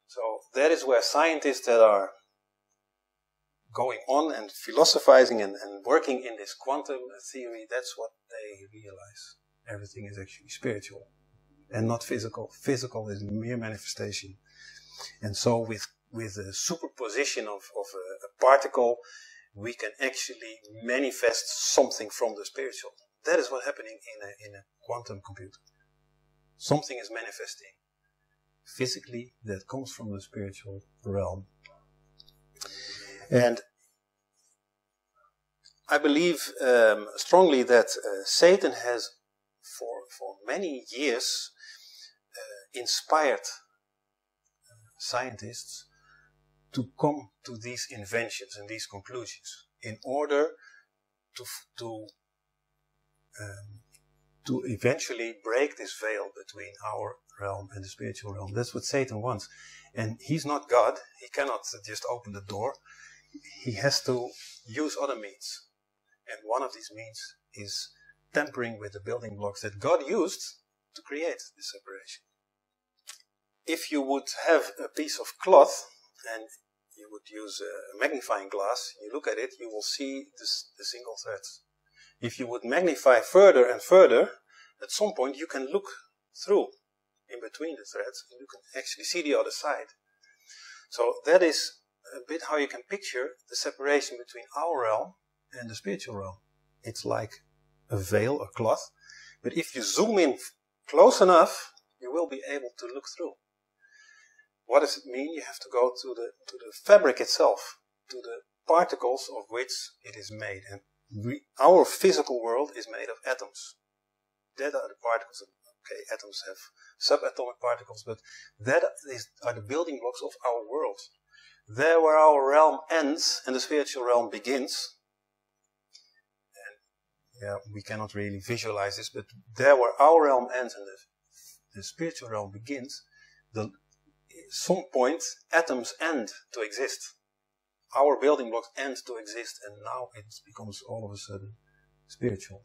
So that is where scientists that are going on and philosophizing and working in this quantum theory, that's what they realize. Everything is actually spiritual and not physical. Physical is mere manifestation. And so with a superposition of a particle, we can actually manifest something from the spiritual. That is what's happening in a quantum computer. Something is manifesting physically that comes from the spiritual realm. And I believe strongly that Satan has for many years inspired scientists to come to these inventions and these conclusions in order to eventually break this veil between our realm and the spiritual realm. That's what Satan wants. And he's not God. He cannot just open the door. He has to use other means. And one of these means is tampering with the building blocks that God used to create this separation. If you would have a piece of cloth and you would use a magnifying glass, you look at it, you will see the single threads. If you would magnify further and further, at some point you can look through in between the threads and you can actually see the other side. So that is a bit how you can picture the separation between our realm and the spiritual realm. It's like a veil, a cloth, but if you zoom in close enough, you will be able to look through. What does it mean? You have to go to the fabric itself, to the particles of which it is made. And our physical world is made of atoms. That are the particles. Okay, atoms have subatomic particles, but that are the building blocks of our world. There where our realm ends and the spiritual realm begins. And yeah, we cannot really visualize this, but there where our realm ends and the spiritual realm begins, at some point atoms end to exist. Our building blocks end to exist, and now it becomes all of a sudden spiritual.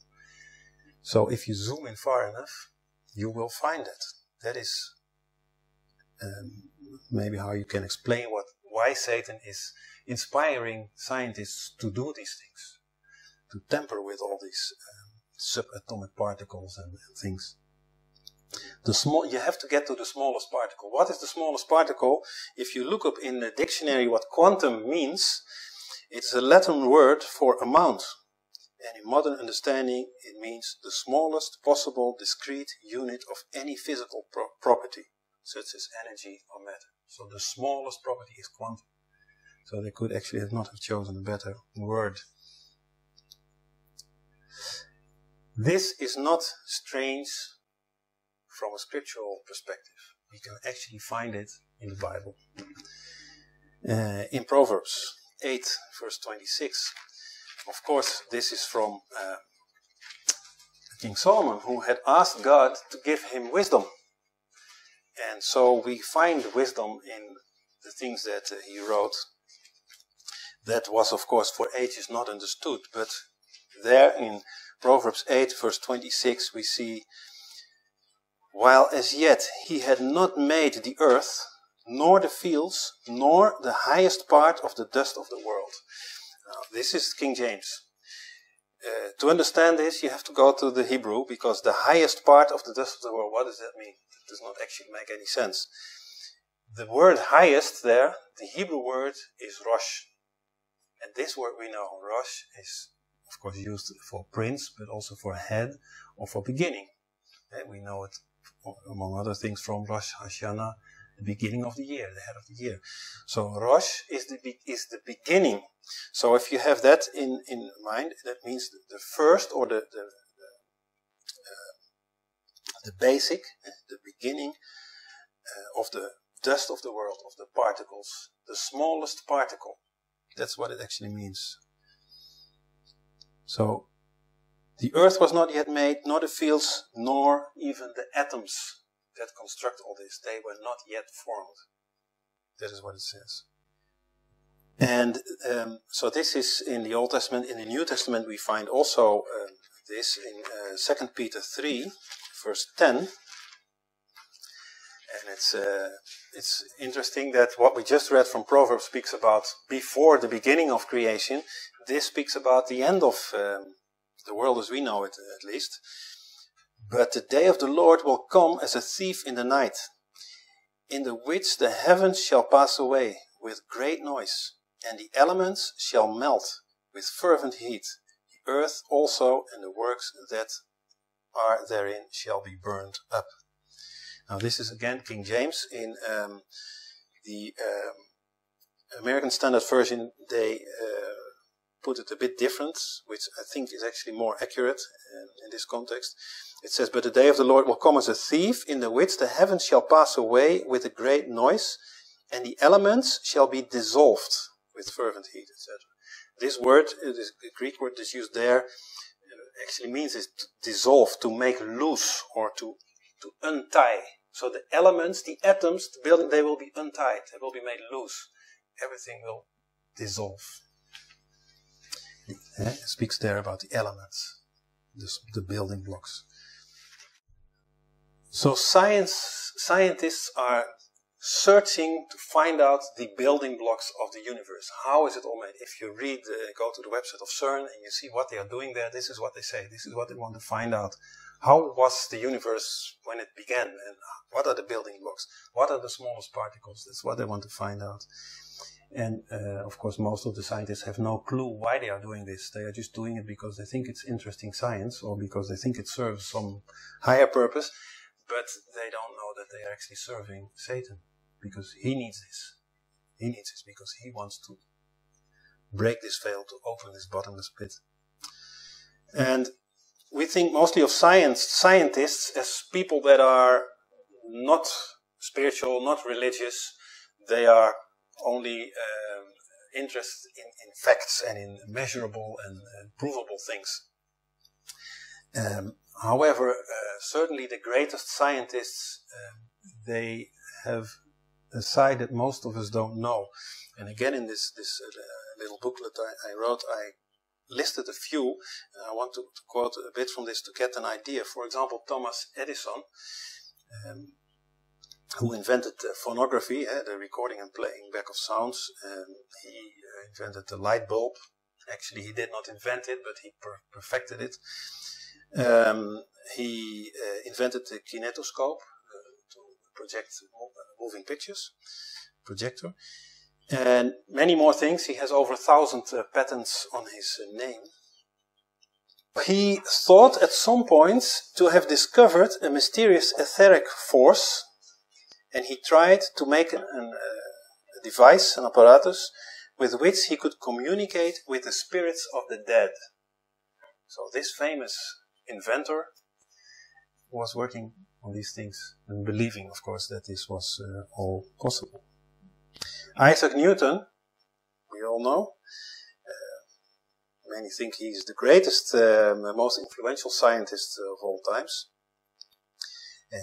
So if you zoom in far enough, you will find that. That is maybe how you can explain why Satan is inspiring scientists to do these things, to tamper with all these subatomic particles and things. You have to get to the smallest particle. What is the smallest particle? If you look up in the dictionary what quantum means, it's a Latin word for amount. And in modern understanding, it means the smallest possible discrete unit of any physical property, such as energy or matter. So the smallest property is quantum. So they could actually not have chosen a better word. This is not strange from a scriptural perspective. We can actually find it in the Bible. In Proverbs 8, verse 26. Of course, this is from King Solomon, who had asked God to give him wisdom. And so we find wisdom in the things that he wrote. That was, of course, for ages not understood. But there in Proverbs 8, verse 26, we see, while as yet he had not made the earth, nor the fields, nor the highest part of the dust of the world. Now, this is King James. To understand this, you have to go to the Hebrew, because the highest part of the dust of the world, what does that mean? It does not actually make any sense. The word highest there, the Hebrew word is Rosh. And this word we know, Rosh, is of course used for prince, but also for head or for beginning. And we know it, among other things, from Rosh Hashanah, the beginning of the year, the head of the year. So Rosh is the beginning. So if you have that in mind, that means the first, or the basic, the beginning of the dust of the world, of the particles, the smallest particle. That's what it actually means. So the earth was not yet made, nor the fields, nor even the atoms that construct all this. They were not yet formed. That is what it says. And so this is in the Old Testament. In the New Testament we find also this in 2 Peter 3, verse 10. And it's interesting that what we just read from Proverbs speaks about before the beginning of creation. This speaks about the end of the world as we know it, at least. But the day of the Lord will come as a thief in the night, in the which the heavens shall pass away with great noise, and the elements shall melt with fervent heat. The earth also and the works that are therein shall be burned up. Now this is again King James. In the American Standard Version they put it a bit different, which I think is actually more accurate in this context. It says, but the day of the Lord will come as a thief, in the which the heavens shall pass away with a great noise, and the elements shall be dissolved with fervent heat, etc. This word, the Greek word that's used there, actually means is to dissolve, to make loose, or to untie. So the elements, the atoms, the building, they will be untied, they will be made loose. Everything will dissolve. It speaks there about the elements, the building blocks. So scientists are searching to find out the building blocks of the universe. How is it all made? If you read, go to the website of CERN and you see what they are doing there, this is what they say. This is what they want to find out. How was the universe when it began? And what are the building blocks? What are the smallest particles? That's what they want to find out. And of course most of the scientists have no clue why they are doing this. They are just doing it because they think it's interesting science, or because they think it serves some higher purpose. But they don't know that they are actually serving Satan, because he needs this. He needs this because he wants to break this veil, to open this bottomless pit. And we think mostly of scientists as people that are not spiritual, not religious. They are only interested in facts and in measurable and provable things. However, certainly the greatest scientists, they have a side that most of us don't know. And again, in this little booklet I wrote, I listed a few. I want to quote a bit from this to get an idea. For example, Thomas Edison. who invented phonography, the recording and playing back of sounds. He invented the light bulb. Actually, he did not invent it, but he perfected it. He invented the kinetoscope to project moving pictures, projector, and many more things. He has over 1,000 patents on his name. He thought at some point to have discovered a mysterious etheric force, and he tried to make a device, an apparatus, with which he could communicate with the spirits of the dead. So this famous inventor was working on these things and believing, of course, that this was all possible. Isaac Newton, we all know, many think he's the greatest, most influential scientist of all times.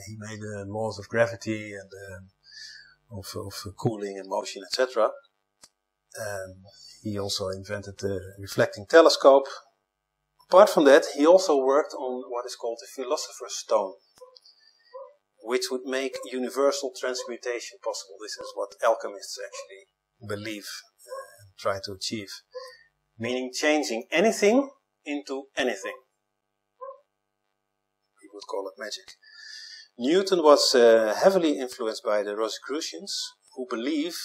He made the laws of gravity and of cooling and motion, etc. He also invented the reflecting telescope. Apart from that, he also worked on what is called the philosopher's stone, which would make universal transmutation possible. This is what alchemists actually believe and try to achieve. Meaning changing anything into anything. We would call it magic. Newton was heavily influenced by the Rosicrucians, who believe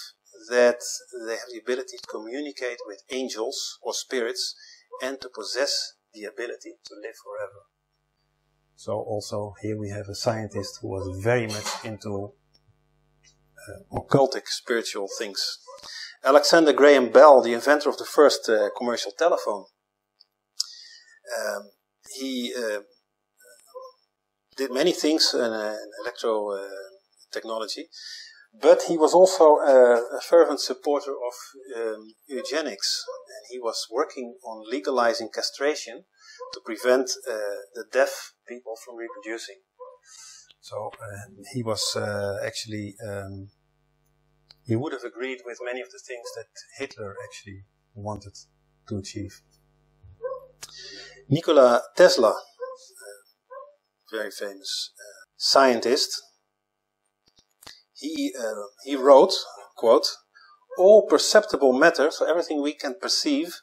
that they have the ability to communicate with angels or spirits and to possess the ability to live forever. So also here we have a scientist who was very much into occultic spiritual things. Alexander Graham Bell, the inventor of the first commercial telephone, he did many things in electro technology, but he was also a fervent supporter of eugenics, and he was working on legalizing castration to prevent the deaf people from reproducing. So he was actually, he would have agreed with many of the things that Hitler actually wanted to achieve. Nikola Tesla, very famous scientist, he wrote, quote, "All perceptible matter, so everything we can perceive,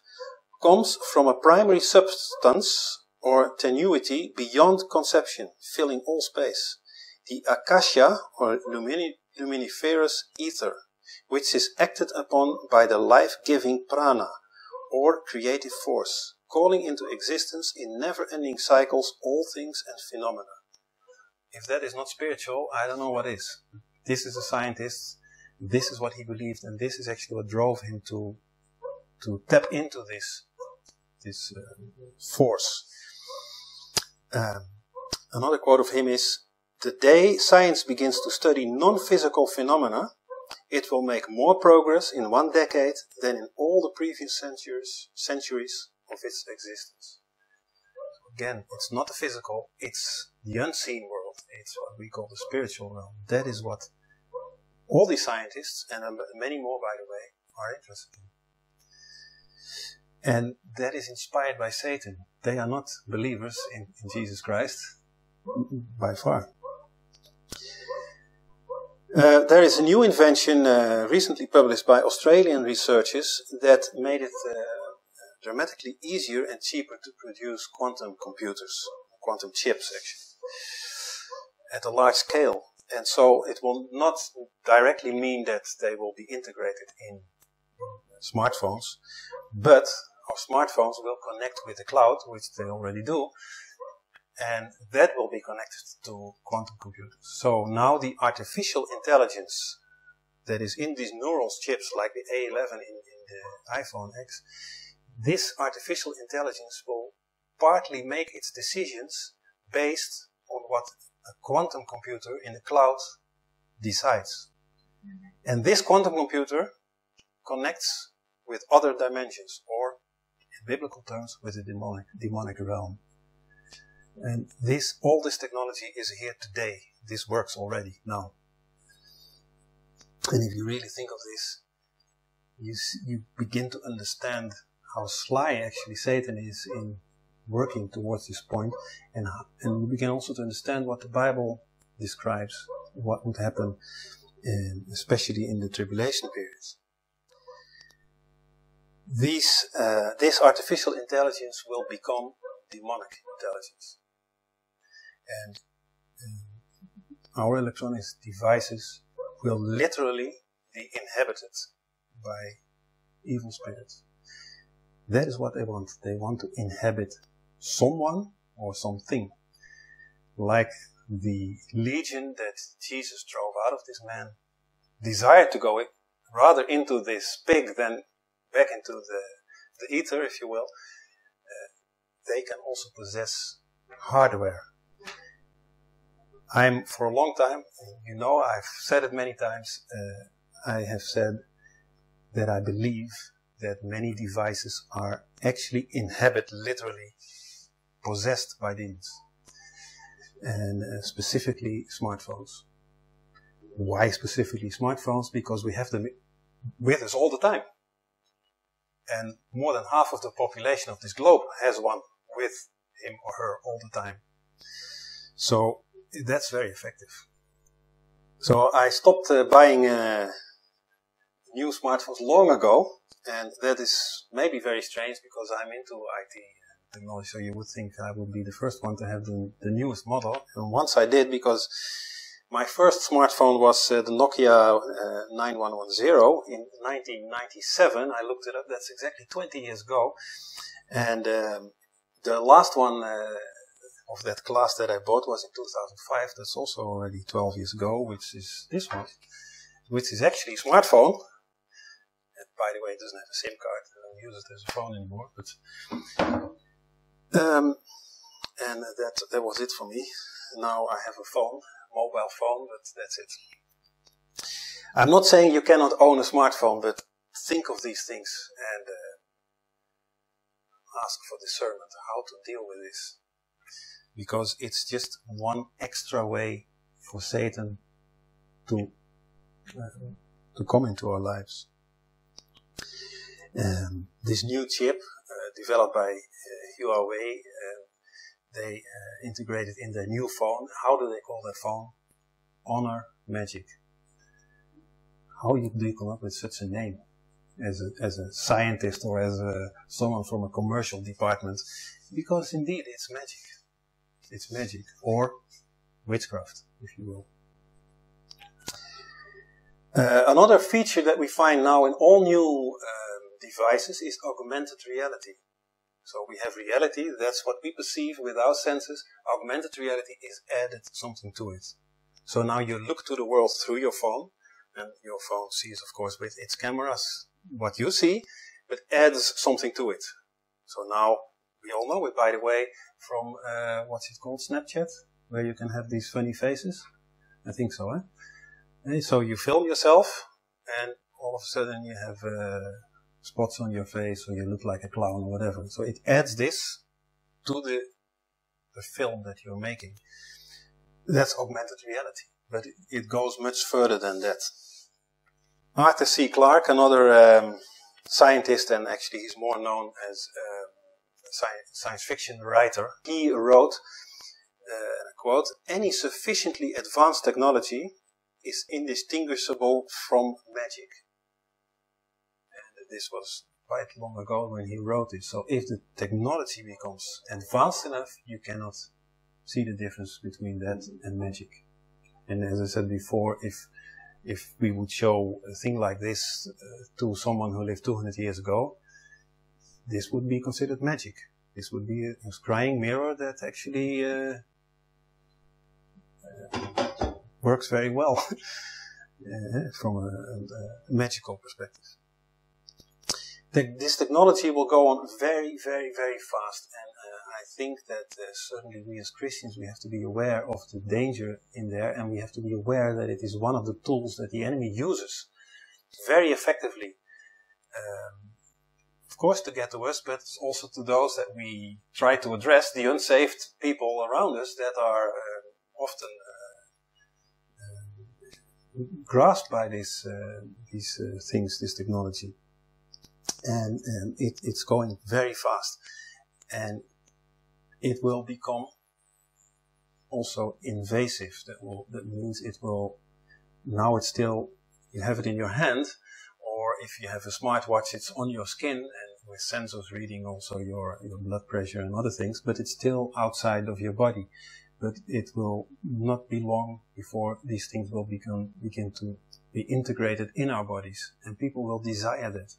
comes from a primary substance or tenuity beyond conception, filling all space. The akasha, or luminiferous ether, which is acted upon by the life-giving prana, or creative force, calling into existence in never-ending cycles all things and phenomena." If that is not spiritual, I don't know what is. This is a scientist, this is what he believed, and this is actually what drove him to tap into this force. Another quote of him is, "The day science begins to study non-physical phenomena, it will make more progress in one decade than in all the previous centuries of its existence." Again, it's not the physical, it's the unseen world. It's what we call the spiritual realm. That is what all these scientists, and many more by the way, are interested in. And that is inspired by Satan. They are not believers in Jesus Christ, by far. There is a new invention recently published by Australian researchers that made it dramatically easier and cheaper to produce quantum computers, quantum chips actually, at a large scale. And so it will not directly mean that they will be integrated in smartphones, but our smartphones will connect with the cloud, which they already do, and that will be connected to quantum computers. So now the artificial intelligence that is in these neural chips, like the A11 in the iPhone X, this artificial intelligence will partly make its decisions based on what a quantum computer in the cloud decides. And this quantum computer connects with other dimensions, or in biblical terms, with the demonic realm. And all this technology is here today. This works already now. And if you really think of this, you begin to understand how sly actually Satan is in working towards this point, and you begin also to understand what the Bible describes what would happen, especially in the tribulation periods. This artificial intelligence will become demonic intelligence. And our electronic devices will literally be inhabited by evil spirits. That is what they want. They want to inhabit someone or something. Like the legion that Jesus drove out of this man desired to go rather into this pig than back into the ether, if you will. They can also possess hardware. For a long time, you know, I've said it many times, I have said that I believe that many devices are actually literally possessed by demons. And specifically smartphones. Why specifically smartphones? Because we have them with us all the time. And more than half of the population of this globe has one with him or her all the time. So that's very effective. So I stopped buying new smartphones long ago, and that is maybe very strange because I'm into IT technology, so you would think I would be the first one to have the newest model. And once I did, because my first smartphone was the Nokia 9110 in 1997. I looked it up, that's exactly 20 years ago. And the last one of that class that I bought was in 2005. That's also already 12 years ago, which is this one, which is actually a smartphone. And by the way, it doesn't have a SIM card. I don't use it as a phone anymore. But and that was it for me. Now I have a phone, mobile phone, but that's it. I'm not saying you cannot own a smartphone, but think of these things and ask for discernment how to deal with this. Because it's just one extra way for Satan to come into our lives. This new chip developed by Huawei, they integrated in their new phone. How do they call that phone? Honor Magic. How do you come up with such a name as a scientist or as someone from a commercial department? Because indeed it's magic. It's magic, or witchcraft, if you will. Another feature that we find now in all new devices is augmented reality. So we have reality, that's what we perceive with our senses. Augmented reality is added something to it. So now you look to the world through your phone, and your phone sees, of course, with its cameras what you see, but adds something to it. So now, we all know it, by the way, from, what's it called, Snapchat, where you can have these funny faces. I think so, eh? And so you film yourself, and all of a sudden you have spots on your face, or you look like a clown or whatever. So it adds this to the film that you're making. That's augmented reality, but it goes much further than that. Arthur C. Clarke, another scientist, and actually he's more known as science fiction writer, he wrote, quote, "Any sufficiently advanced technology is indistinguishable from magic." And this was quite long ago when he wrote it. So if the technology becomes advanced enough, you cannot see the difference between that and magic. And as I said before, if we would show a thing like this to someone who lived 200 years ago, this would be considered magic. This would be a scrying mirror that actually works very well from a magical perspective. This technology will go on very, very, very fast, and I think that certainly we as Christians, we have to be aware of the danger in there, and we have to be aware that it is one of the tools that the enemy uses very effectively. Of course to get to us, but also to those that we try to address, the unsaved people around us that are often grasped by these things, this technology. And it's going very fast. And it will become also invasive. That means it will, now it's still, you have it in your hand, or if you have a smartwatch, it's on your skin and with sensors reading also your blood pressure and other things, but it's still outside of your body. But it will not be long before these things will begin to be integrated in our bodies, and people will desire that.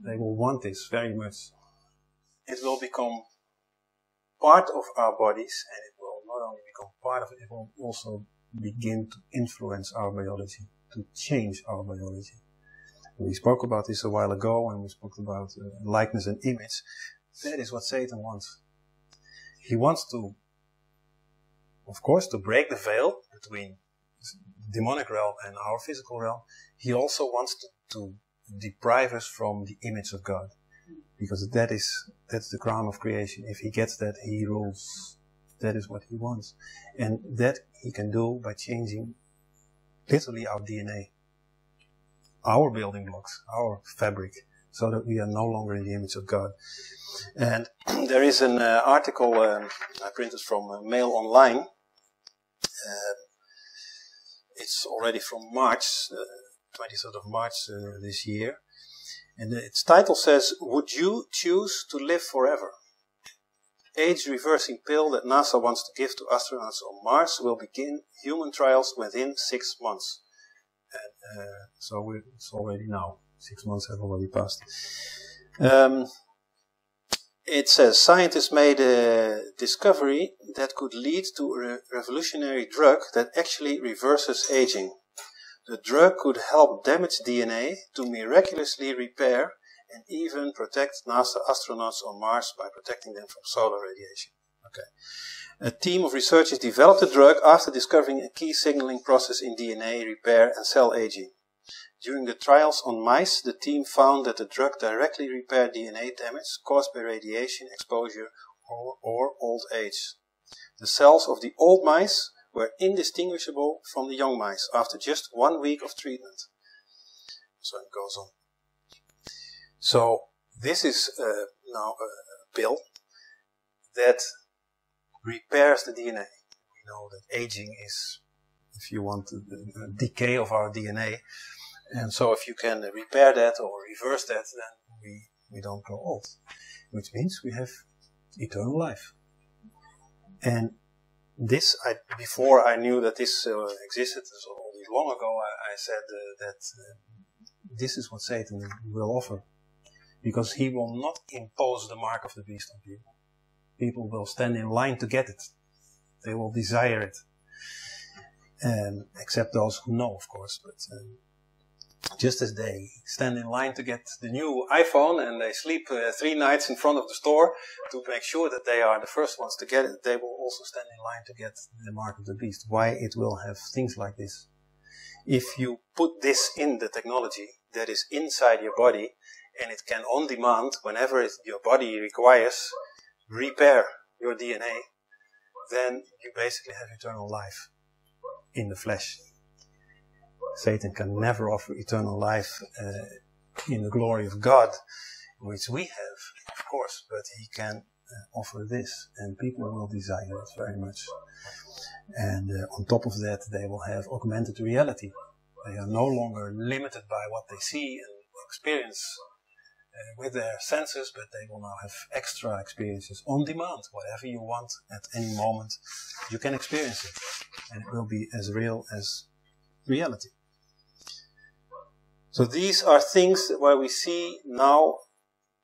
They will want this very much. It will become part of our bodies, and it will not only become part of it, it will also begin to influence our biology, to change our biology. We spoke about this a while ago when we spoke about likeness and image. That is what Satan wants. He wants to, of course, to break the veil between the demonic realm and our physical realm. He also wants to deprive us from the image of God. Because that's the crown of creation. If he gets that, he rules. That is what he wants. And that he can do by changing literally our DNA. Our building blocks, our fabric, so that we are no longer in the image of God. And there is an article I printed from Mail Online. It's already from March, 23rd of March this year. And its title says, "Would you choose to live forever? Age-reversing pill that NASA wants to give to astronauts on Mars will begin human trials within 6 months." And so it's already now. 6 months have already passed. It says, scientists made a discovery that could lead to a revolutionary drug that actually reverses aging. The drug could help damaged DNA to miraculously repair and even protect NASA astronauts on Mars by protecting them from solar radiation. Okay. A team of researchers developed the drug after discovering a key signaling process in DNA repair and cell aging. During the trials on mice, the team found that the drug directly repaired DNA damage caused by radiation exposure or old age. The cells of the old mice were indistinguishable from the young mice after just 1 week of treatment. So it goes on. So this is now a pill that repairs the DNA. We know that aging is, if you want, a decay of our DNA. And so if you can repair that or reverse that, then we don't grow old. Which means we have eternal life. And this, before I knew that this existed, so long ago I said that this is what Satan will offer. Because he will not impose the mark of the beast on people. People will stand in line to get it. They will desire it. Except those who know, of course. But just as they stand in line to get the new iPhone and they sleep 3 nights in front of the store to make sure that they are the first ones to get it, they will also stand in line to get the mark of the beast. Why it will have things like this? If you put this in the technology that is inside your body, and it can on demand, whenever your body requires, repair your DNA, then you basically have eternal life in the flesh. Satan can never offer eternal life in the glory of God, which we have, of course, but he can offer this, and people will desire it very much. And on top of that, they will have augmented reality. They are no longer limited by what they see and experience with their senses, but they will now have extra experiences on demand. Whatever you want at any moment, you can experience it. And it will be as real as reality. So these are things where we see now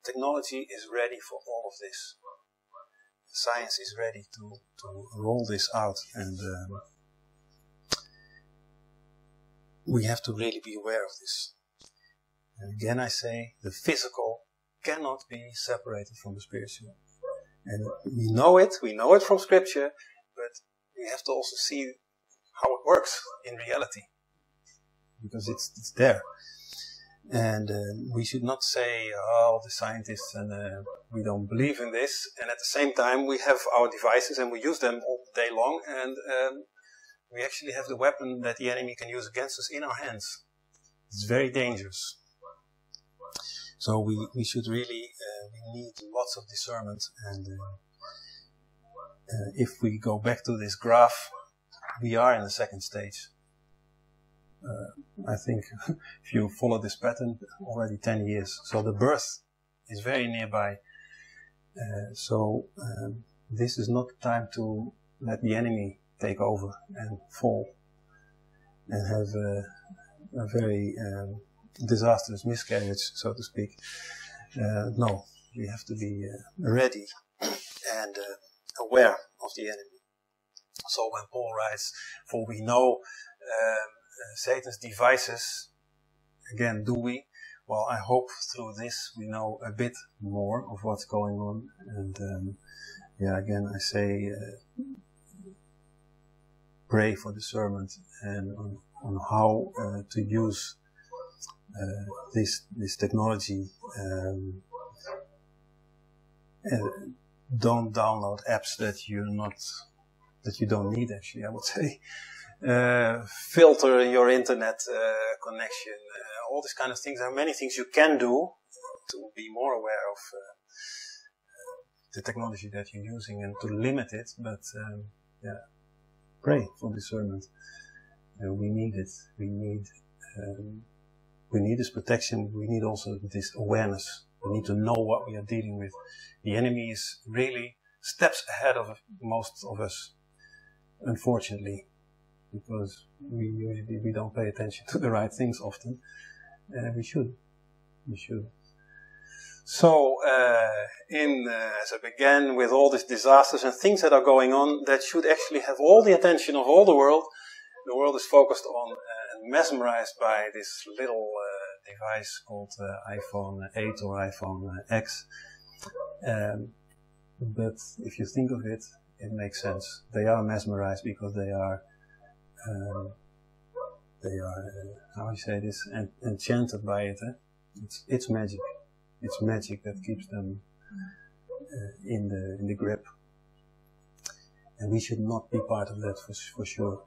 technology is ready for all of this. Science is ready to roll this out, and we have to really be aware of this. And again I say, the physical cannot be separated from the spiritual. And we know it from scripture, but we have to also see how it works in reality. Because it's there. And we should not say, oh, the scientists, and we don't believe in this. And at the same time, we have our devices and we use them all day long. And we actually have the weapon that the enemy can use against us in our hands. It's very dangerous. So we should really, we need lots of discernment. And if we go back to this graph, we are in the second stage. I think if you follow this pattern, already 10 years. So the birth is very nearby. This is not the time to let the enemy take over and fall and have a very disastrous miscarriage, so to speak. No, we have to be ready and aware of the enemy. So when Paul writes, "For we know Satan's devices," again, do we? Well, I hope through this we know a bit more of what's going on. And again, I say pray for discernment and on how to use this technology. Don't download apps that you don't need. Actually, I would say filter your internet connection. All these kind of things. There are many things you can do to be more aware of the technology that you're using and to limit it. But pray for discernment. We need it. We need this protection. We need also this awareness. We need to know what we are dealing with. The enemy is really steps ahead of most of us, unfortunately, because we don't pay attention to the right things often. We should. So, as I began with all these disasters and things that are going on, that should actually have all the attention of all the world. The world is focused on and mesmerized by this little device called iPhone 8 or iPhone X. But if you think of it, it makes sense. They are mesmerized because they are how you say this, enchanted by it. It's magic. It's magic that keeps them in the grip. And we should not be part of that for sure.